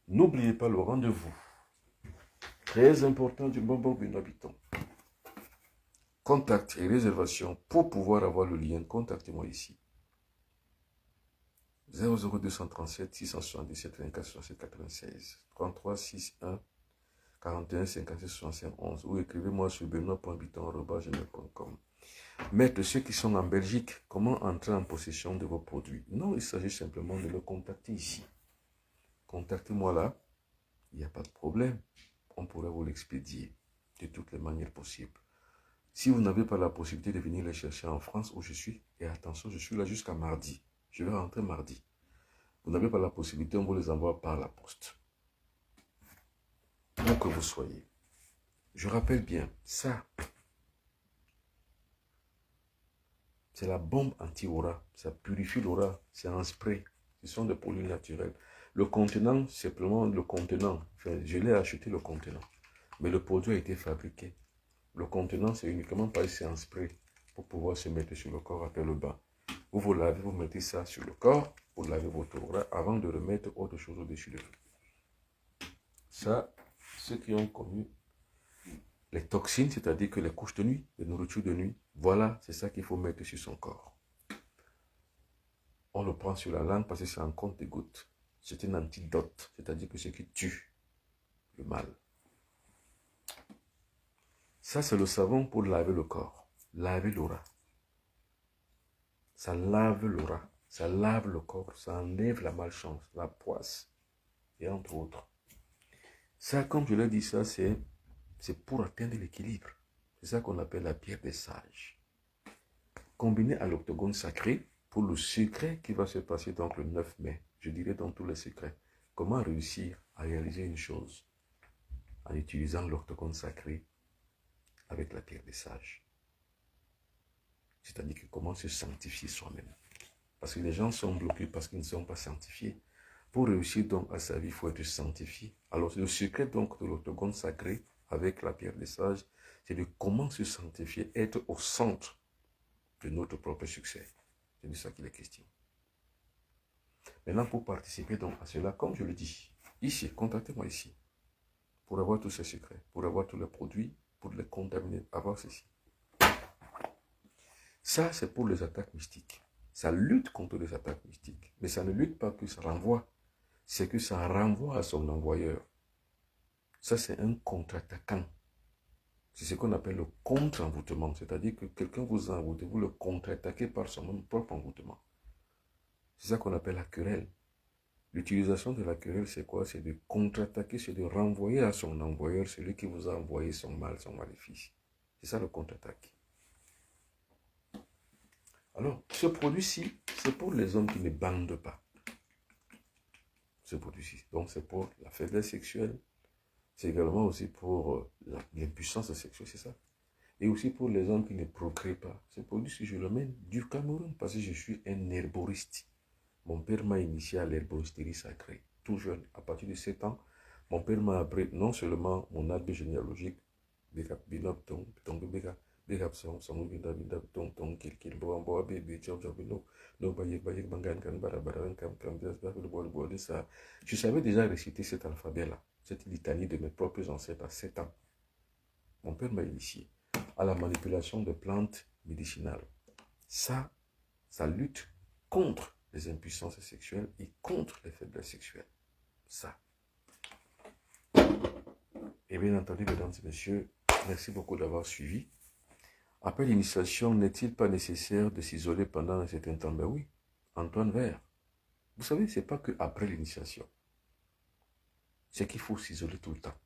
N'oubliez pas le rendez-vous. Très important du bonbon que nous habitons. Contact et réservation pour pouvoir avoir le lien. Contactez-moi ici. 00237 677 24 67 96 33 61 41 56 65 11 ou écrivez-moi sur benoît.biton@gmail.com. Maître, ceux qui sont en Belgique, comment entrer en possession de vos produits? Non, il s'agit simplement de me contacter ici. Contactez-moi là, il n'y a pas de problème. On pourrait vous l'expédier de toutes les manières possibles. Si vous n'avez pas la possibilité de venir les chercher en France où je suis, et attention, je suis là jusqu'à mardi. Je vais rentrer mardi. Vous n'avez pas la possibilité, on vous les envoie par la poste. Où que vous soyez. Je rappelle bien, ça, c'est la bombe anti-aura. Ça purifie l'aura. C'est un spray. Ce sont des produits naturels. Le contenant, c'est simplement le contenant. Enfin, je l'ai acheté le contenant. Mais le produit a été fabriqué. Le contenant, c'est uniquement parce que c'est un spray pour pouvoir se mettre sur le corps après le bain. Vous vous lavez, vous mettez ça sur le corps, vous lavez votre aura avant de remettre autre chose au-dessus de vous. Ça, ceux qui ont connu les toxines, c'est-à-dire que les couches de nuit, les nourritures de nuit, voilà, c'est ça qu'il faut mettre sur son corps. On le prend sur la langue parce que c'est en compte des gouttes. C'est un antidote, c'est-à-dire que ce qui tue le mal. Ça, c'est le savon pour laver le corps, laver l'aura. Ça lave l'aura, ça lave le corps, ça enlève la malchance, la poisse, et entre autres. Ça, comme je l'ai dit, ça, c'est pour atteindre l'équilibre. C'est ça qu'on appelle la pierre des sages. Combiné à l'octogone sacré, pour le secret qui va se passer donc le 9 mai, je dirais dans tous les secrets, comment réussir à réaliser une chose en utilisant l'octogone sacré avec la pierre des sages. C'est-à-dire que comment se sanctifier soi-même. Parce que les gens sont bloqués parce qu'ils ne sont pas sanctifiés. Pour réussir donc à sa vie, il faut être sanctifié. Alors le secret donc de l'octogone sacré avec la pierre des sages, c'est de comment se sanctifier, être au centre de notre propre succès. C'est de ça qu'il est question. Maintenant, pour participer donc à cela, comme je le dis, ici, contactez-moi ici, pour avoir tous ces secrets, pour avoir tous les produits, pour les contaminer, avoir ceci. Ça, c'est pour les attaques mystiques. Ça lutte contre les attaques mystiques. Mais ça ne lutte pas que ça renvoie. C'est que ça renvoie à son envoyeur. Ça, c'est un contre-attaquant. C'est ce qu'on appelle le contre-envoûtement. C'est-à-dire que quelqu'un vous a envoûté, vous le contre-attaquez par son même propre envoûtement. C'est ça qu'on appelle la querelle. L'utilisation de la querelle, c'est quoi? C'est de contre-attaquer, c'est de renvoyer à son envoyeur, celui qui vous a envoyé son mal, son maléfice. C'est ça le contre-attaque. Alors, ce produit-ci, c'est pour les hommes qui ne bandent pas. Ce produit-ci. Donc, c'est pour la faiblesse sexuelle. C'est également aussi pour l'impuissance sexuelle, c'est ça. Et aussi pour les hommes qui ne procréent pas. Ce produit-ci, je le mène du Cameroun parce que je suis un herboriste. Mon père m'a initié à l'herboristerie sacrée. Tout jeune, à partir de 7 ans, mon père m'a appris non seulement mon arbre généalogique, je savais déjà réciter cet alphabet-là, cette litanie de mes propres ancêtres à 7 ans. Mon père m'a initié à la manipulation de plantes médicinales. Ça lutte contre les impuissances sexuelles et contre les faiblesses sexuelles. Ça. Et bien entendu, mesdames et messieurs, merci beaucoup d'avoir suivi. Après l'initiation, n'est-il pas nécessaire de s'isoler pendant un certain temps? Ben oui, Antoine Vert. Vous savez, ce n'est pas qu'après l'initiation. C'est qu'il faut s'isoler tout le temps.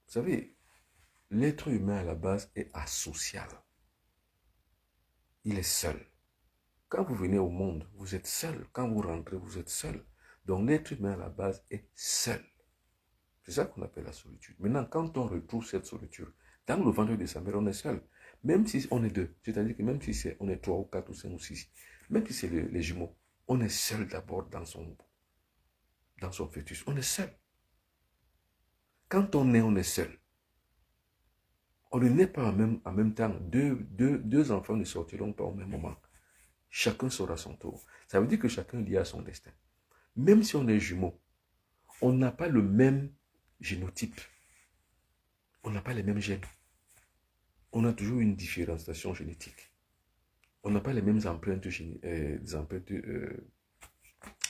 Vous savez, l'être humain à la base est asocial. Il est seul. Quand vous venez au monde, vous êtes seul. Quand vous rentrez, vous êtes seul. Donc l'être humain à la base est seul. C'est ça qu'on appelle la solitude. Maintenant, quand on retrouve cette solitude, dans le ventre de sa mère, on est seul. Même si on est deux, c'est-à-dire que même si on est 3 ou 4 ou 5 ou 6, même si c'est les jumeaux, on est seul d'abord dans son fœtus. On est seul. Quand on est, on est seul. On ne naît pas en même temps. Deux enfants ne sortiront pas au même moment. Chacun sera son tour. Ça veut dire que chacun est lié à son destin. Même si on est jumeaux, on n'a pas le même génotype. On n'a pas les mêmes gènes. On a toujours une différenciation génétique. On n'a pas les mêmes empreintes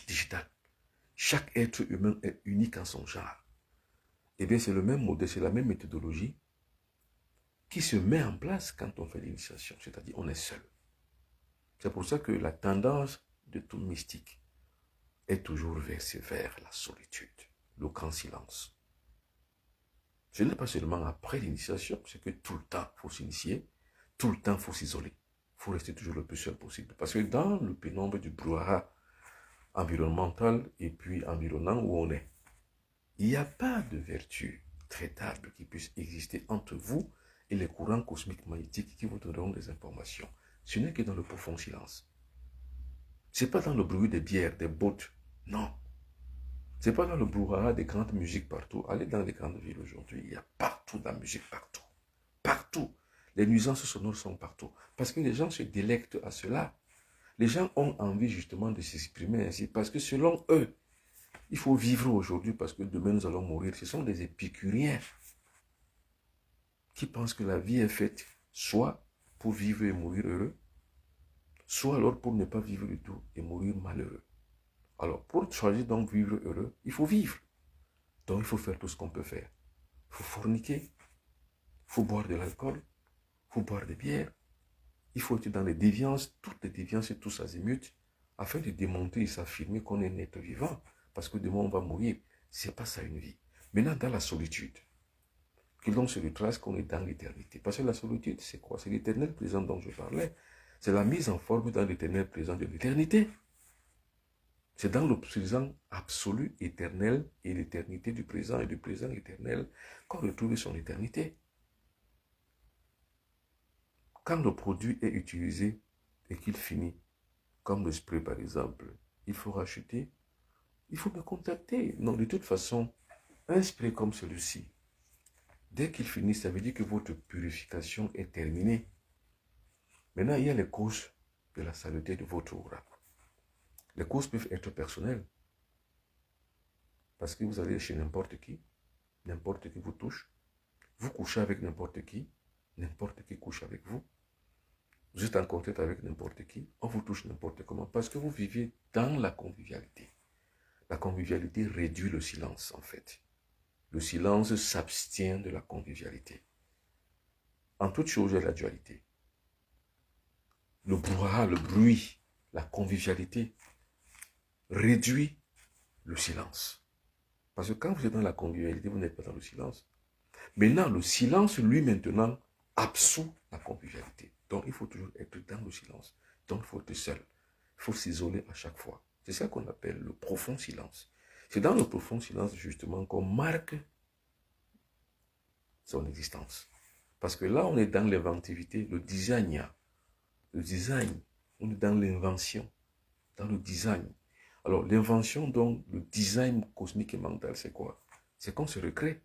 digitales. Chaque être humain est unique en son genre. Eh bien, c'est le même modèle, c'est la même méthodologie qui se met en place quand on fait l'initiation. C'est-à-dire, on est seul. C'est pour ça que la tendance de tout mystique est toujours versée vers la solitude, le grand silence. Ce n'est pas seulement après l'initiation, c'est que tout le temps, il faut s'initier, tout le temps, il faut s'isoler. Il faut rester toujours le plus seul possible. Parce que dans le pénombre du brouhaha environnemental et puis environnant où on est, il n'y a pas de vertu traitable qui puisse exister entre vous et les courants cosmiques magnétiques qui vous donneront des informations. Ce n'est que dans le profond silence. Ce n'est pas dans le bruit des bières, des bottes. Non. Ce n'est pas dans le brouhaha des grandes musiques partout. Allez dans les grandes villes aujourd'hui, il y a partout de la musique, partout. Partout. Les nuisances sonores sont partout. Parce que les gens se délectent à cela. Les gens ont envie justement de s'exprimer ainsi. Parce que selon eux, il faut vivre aujourd'hui parce que demain nous allons mourir. Ce sont des épicuriens qui pensent que la vie est faite soit pour vivre et mourir heureux, soit alors pour ne pas vivre du tout et mourir malheureux. Alors, pour choisir donc vivre heureux, il faut vivre. Donc, il faut faire tout ce qu'on peut faire. Il faut forniquer, il faut boire de l'alcool, il faut boire des bières, il faut être dans les déviances, toutes les déviances et tous azimuts, afin de démontrer et s'affirmer qu'on est un être vivant, parce que demain on va mourir. C'est pas ça une vie. Maintenant, dans la solitude, que l'on se retrace qu'on est dans l'éternité. Parce que la solitude, c'est quoi? C'est l'éternel présent dont je parlais. C'est la mise en forme dans l'éternel présent de l'éternité. C'est dans le présent absolu, éternel, et l'éternité du présent et du présent éternel qu'on retrouve son éternité. Quand le produit est utilisé et qu'il finit, comme le spray par exemple, il faut racheter, il faut me contacter. Non, de toute façon, un spray comme celui-ci, dès qu'il finit, ça veut dire que votre purification est terminée. Maintenant, il y a les causes de la saleté de votre aura. Les causes peuvent être personnelles. Parce que vous allez chez n'importe qui vous touche. Vous couchez avec n'importe qui couche avec vous. Vous êtes en contact avec n'importe qui, on vous touche n'importe comment. Parce que vous vivez dans la convivialité. La convivialité réduit le silence, en fait. Le silence s'abstient de la convivialité. En toute chose, il y a la dualité. Le brouhaha, le bruit, la convivialité réduit le silence. Parce que quand vous êtes dans la convivialité, vous n'êtes pas dans le silence. Maintenant, le silence, lui, maintenant, absout la convivialité. Donc, il faut toujours être dans le silence. Donc, il faut être seul. Il faut s'isoler à chaque fois. C'est ça qu'on appelle le profond silence. C'est dans le profond silence, justement, qu'on marque son existence. Parce que là, on est dans l'inventivité, le design. Le design, on est dans l'invention, dans le design. Alors, l'invention, donc, le design cosmique et mental, c'est quoi? C'est qu'on se recrée.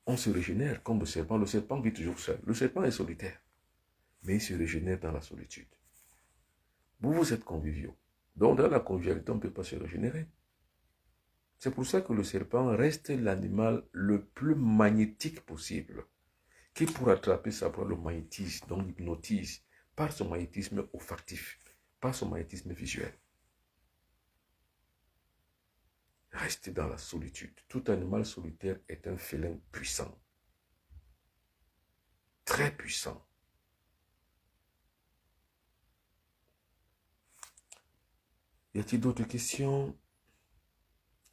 On se régénère comme le serpent. Le serpent vit toujours seul. Le serpent est solitaire, mais il se régénère dans la solitude. Vous êtes conviviaux. Donc, dans la convivialité, on ne peut pas se régénérer. C'est pour ça que le serpent reste l'animal le plus magnétique possible, qui pour attraper sa proie le magnétisme, donc l'hypnotise, par son magnétisme olfactif, par son magnétisme visuel. Restez dans la solitude. Tout animal solitaire est un félin puissant. Très puissant. Y a-t-il d'autres questions?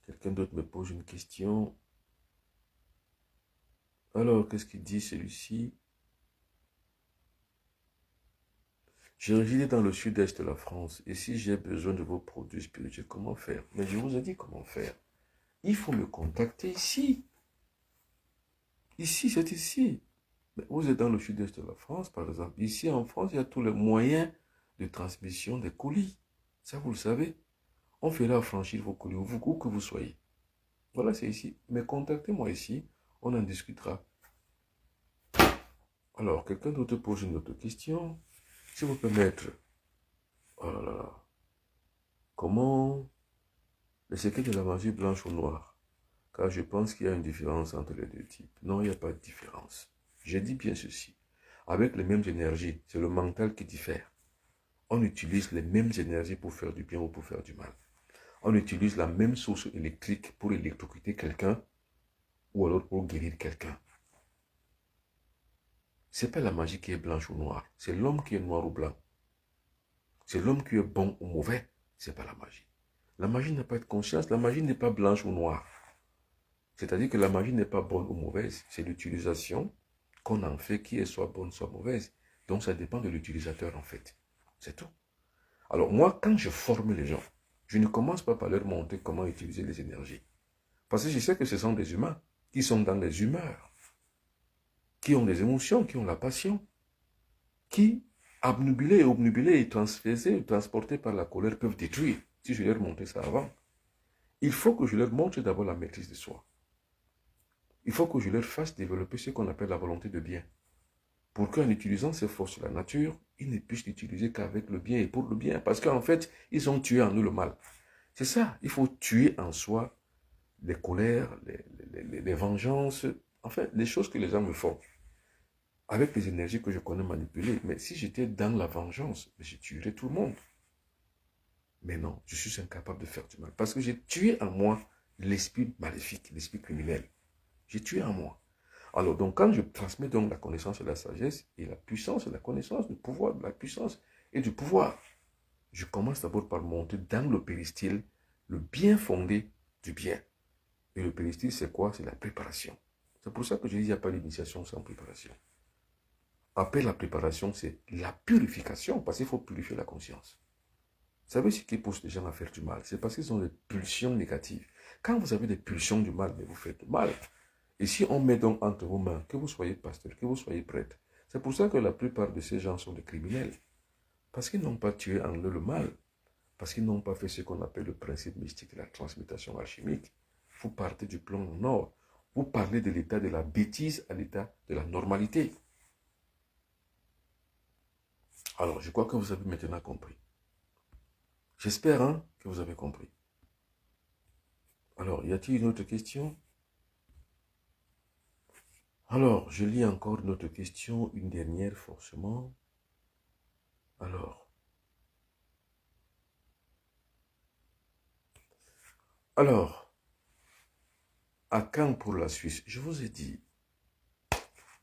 Quelqu'un d'autre me pose une question. Alors, qu'est-ce qu'il dit celui-ci? J'ai résidé dans le sud-est de la France. Et si j'ai besoin de vos produits spirituels, comment faire? Mais je vous ai dit comment faire. Il faut me contacter ici. Ici, c'est ici. Mais vous êtes dans le sud-est de la France, par exemple. Ici, en France, il y a tous les moyens de transmission des colis. Ça, vous le savez. On fera franchir vos colis où que vous soyez. Voilà, c'est ici. Mais contactez-moi ici. On en discutera. Alors, quelqu'un d'autre pose une autre question. Si vous permettez. Oh là là. Comment le secret de la magie blanche ou noire? Car je pense qu'il y a une différence entre les deux types. Non, il n'y a pas de différence. Je dis bien ceci. Avec les mêmes énergies, c'est le mental qui diffère. On utilise les mêmes énergies pour faire du bien ou pour faire du mal. On utilise la même source électrique pour électrocuter quelqu'un ou alors pour guérir quelqu'un. Ce n'est pas la magie qui est blanche ou noire. C'est l'homme qui est noir ou blanc. C'est l'homme qui est bon ou mauvais. Ce n'est pas la magie. La magie n'a pas de conscience. La magie n'est pas blanche ou noire. C'est-à-dire que la magie n'est pas bonne ou mauvaise. C'est l'utilisation qu'on en fait qui est soit bonne, soit mauvaise. Donc ça dépend de l'utilisateur en fait. C'est tout. Alors moi, quand je forme les gens, je ne commence pas par leur montrer comment utiliser les énergies. Parce que je sais que ce sont des humains qui sont dans les humeurs, qui ont des émotions, qui ont la passion, qui, obnubilés et transférés, transportés par la colère, peuvent détruire. Si je leur montrais ça avant, il faut que je leur montre d'abord la maîtrise de soi. Il faut que je leur fasse développer ce qu'on appelle la volonté de bien. Pour qu'en utilisant ces forces de la nature, ils ne puissent l'utiliser qu'avec le bien et pour le bien. Parce qu'en fait, ils ont tué en nous le mal. C'est ça, il faut tuer en soi les colères, les vengeances, en fait, les choses que les gens me font. Avec les énergies que je connais manipuler. Mais si j'étais dans la vengeance, je tuerais tout le monde. Mais non, je suis incapable de faire du mal. Parce que j'ai tué en moi l'esprit maléfique, l'esprit criminel. J'ai tué en moi. Alors, donc, quand je transmets donc la connaissance et la sagesse, et la puissance et la connaissance, du pouvoir, de la puissance et du pouvoir, je commence d'abord par monter dans le péristyle, le bien fondé du bien. Et le péristyle, c'est quoi? C'est la préparation. C'est pour ça que je dis qu'il n'y a pas d'initiation sans préparation. Après la préparation, c'est la purification, parce qu'il faut purifier la conscience. Vous savez ce qui pousse les gens à faire du mal? C'est parce qu'ils ont des pulsions négatives. Quand vous avez des pulsions du mal, mais vous faites du mal. Et si on met donc entre vos mains, que vous soyez pasteur, que vous soyez prêtre, c'est pour ça que la plupart de ces gens sont des criminels. Parce qu'ils n'ont pas tué en eux le mal. Parce qu'ils n'ont pas fait ce qu'on appelle le principe mystique de la transmutation alchimique. Vous partez du plan nord. Vous parlez de l'état de la bêtise à l'état de la normalité. Alors, je crois que vous avez maintenant compris. J'espère hein, que vous avez compris. Alors, y a-t-il une autre question? Alors, je lis encore une autre question, une dernière forcément. Alors, à quand pour la Suisse? Je vous ai dit,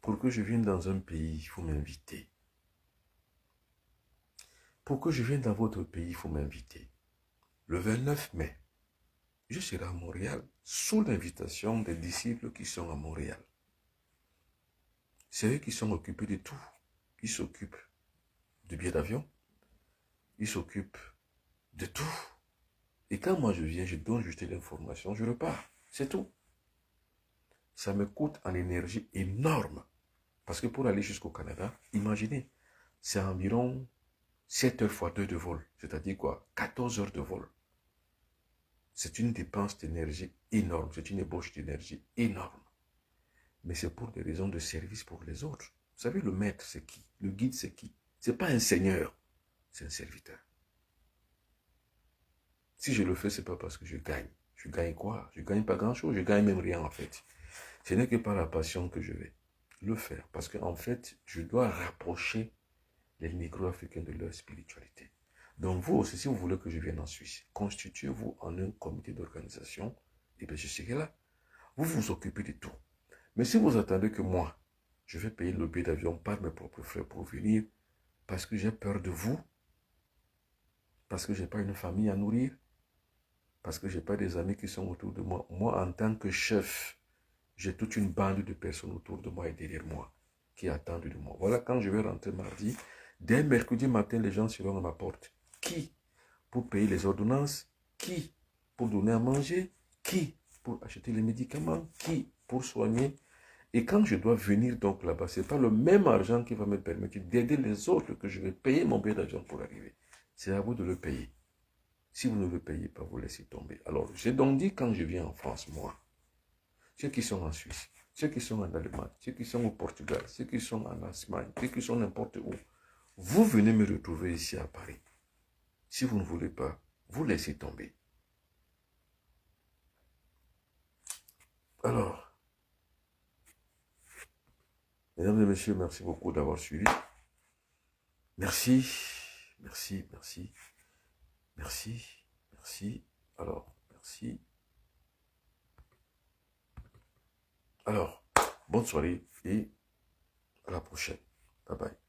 pour que je vienne dans un pays, il faut m'inviter. Pour que je vienne dans votre pays, il faut m'inviter. Le 29 mai, je serai à Montréal sous l'invitation des disciples qui sont à Montréal. C'est eux qui sont occupés de tout. Ils s'occupent du billet d'avion. Ils s'occupent de tout. Et quand moi je viens, je donne juste l'information, je repars. C'est tout. Ça me coûte en énergie énorme. Parce que pour aller jusqu'au Canada, imaginez, c'est environ 7 heures fois 2 de vol. C'est-à-dire quoi? 14 heures de vol. C'est une dépense d'énergie énorme. C'est une ébauche d'énergie énorme. Mais c'est pour des raisons de service pour les autres. Vous savez, le maître, c'est qui? Le guide, c'est qui? Ce n'est pas un seigneur, c'est un serviteur. Si je le fais, ce n'est pas parce que je gagne. Je gagne quoi? Je ne gagne pas grand-chose. Je ne gagne même rien en fait. Ce n'est que par la passion que je vais le faire. Parce qu'en fait, je dois rapprocher les négro-africains de leur spiritualité. Donc vous aussi, si vous voulez que je vienne en Suisse, constituez-vous en un comité d'organisation, et bien je serai là. Vous vous occupez de tout. Mais si vous attendez que moi, je vais payer le billet d'avion par mes propres frais pour venir, parce que j'ai peur de vous, parce que je n'ai pas une famille à nourrir, parce que je n'ai pas des amis qui sont autour de moi. Moi, en tant que chef, j'ai toute une bande de personnes autour de moi et derrière moi qui attendent de moi. Voilà, quand je vais rentrer mardi, dès mercredi matin, les gens seront à ma porte. Qui pour payer les ordonnances? Qui pour donner à manger? Qui pour acheter les médicaments? Qui pour soigner? Et quand je dois venir donc là-bas, ce n'est pas le même argent qui va me permettre d'aider les autres que je vais payer mon billet d'avion pour arriver. C'est à vous de le payer. Si vous ne le payez pas, vous laissez tomber. Alors, j'ai donc dit quand je viens en France, moi, ceux qui sont en Suisse, ceux qui sont en Allemagne, ceux qui sont au Portugal, ceux qui sont en Espagne, ceux qui sont n'importe où, vous venez me retrouver ici à Paris. Si vous ne voulez pas, vous laissez tomber. Alors, mesdames et messieurs, merci beaucoup d'avoir suivi. Merci, merci, merci, merci, merci. Alors, merci. Alors, bonne soirée et à la prochaine. Bye bye.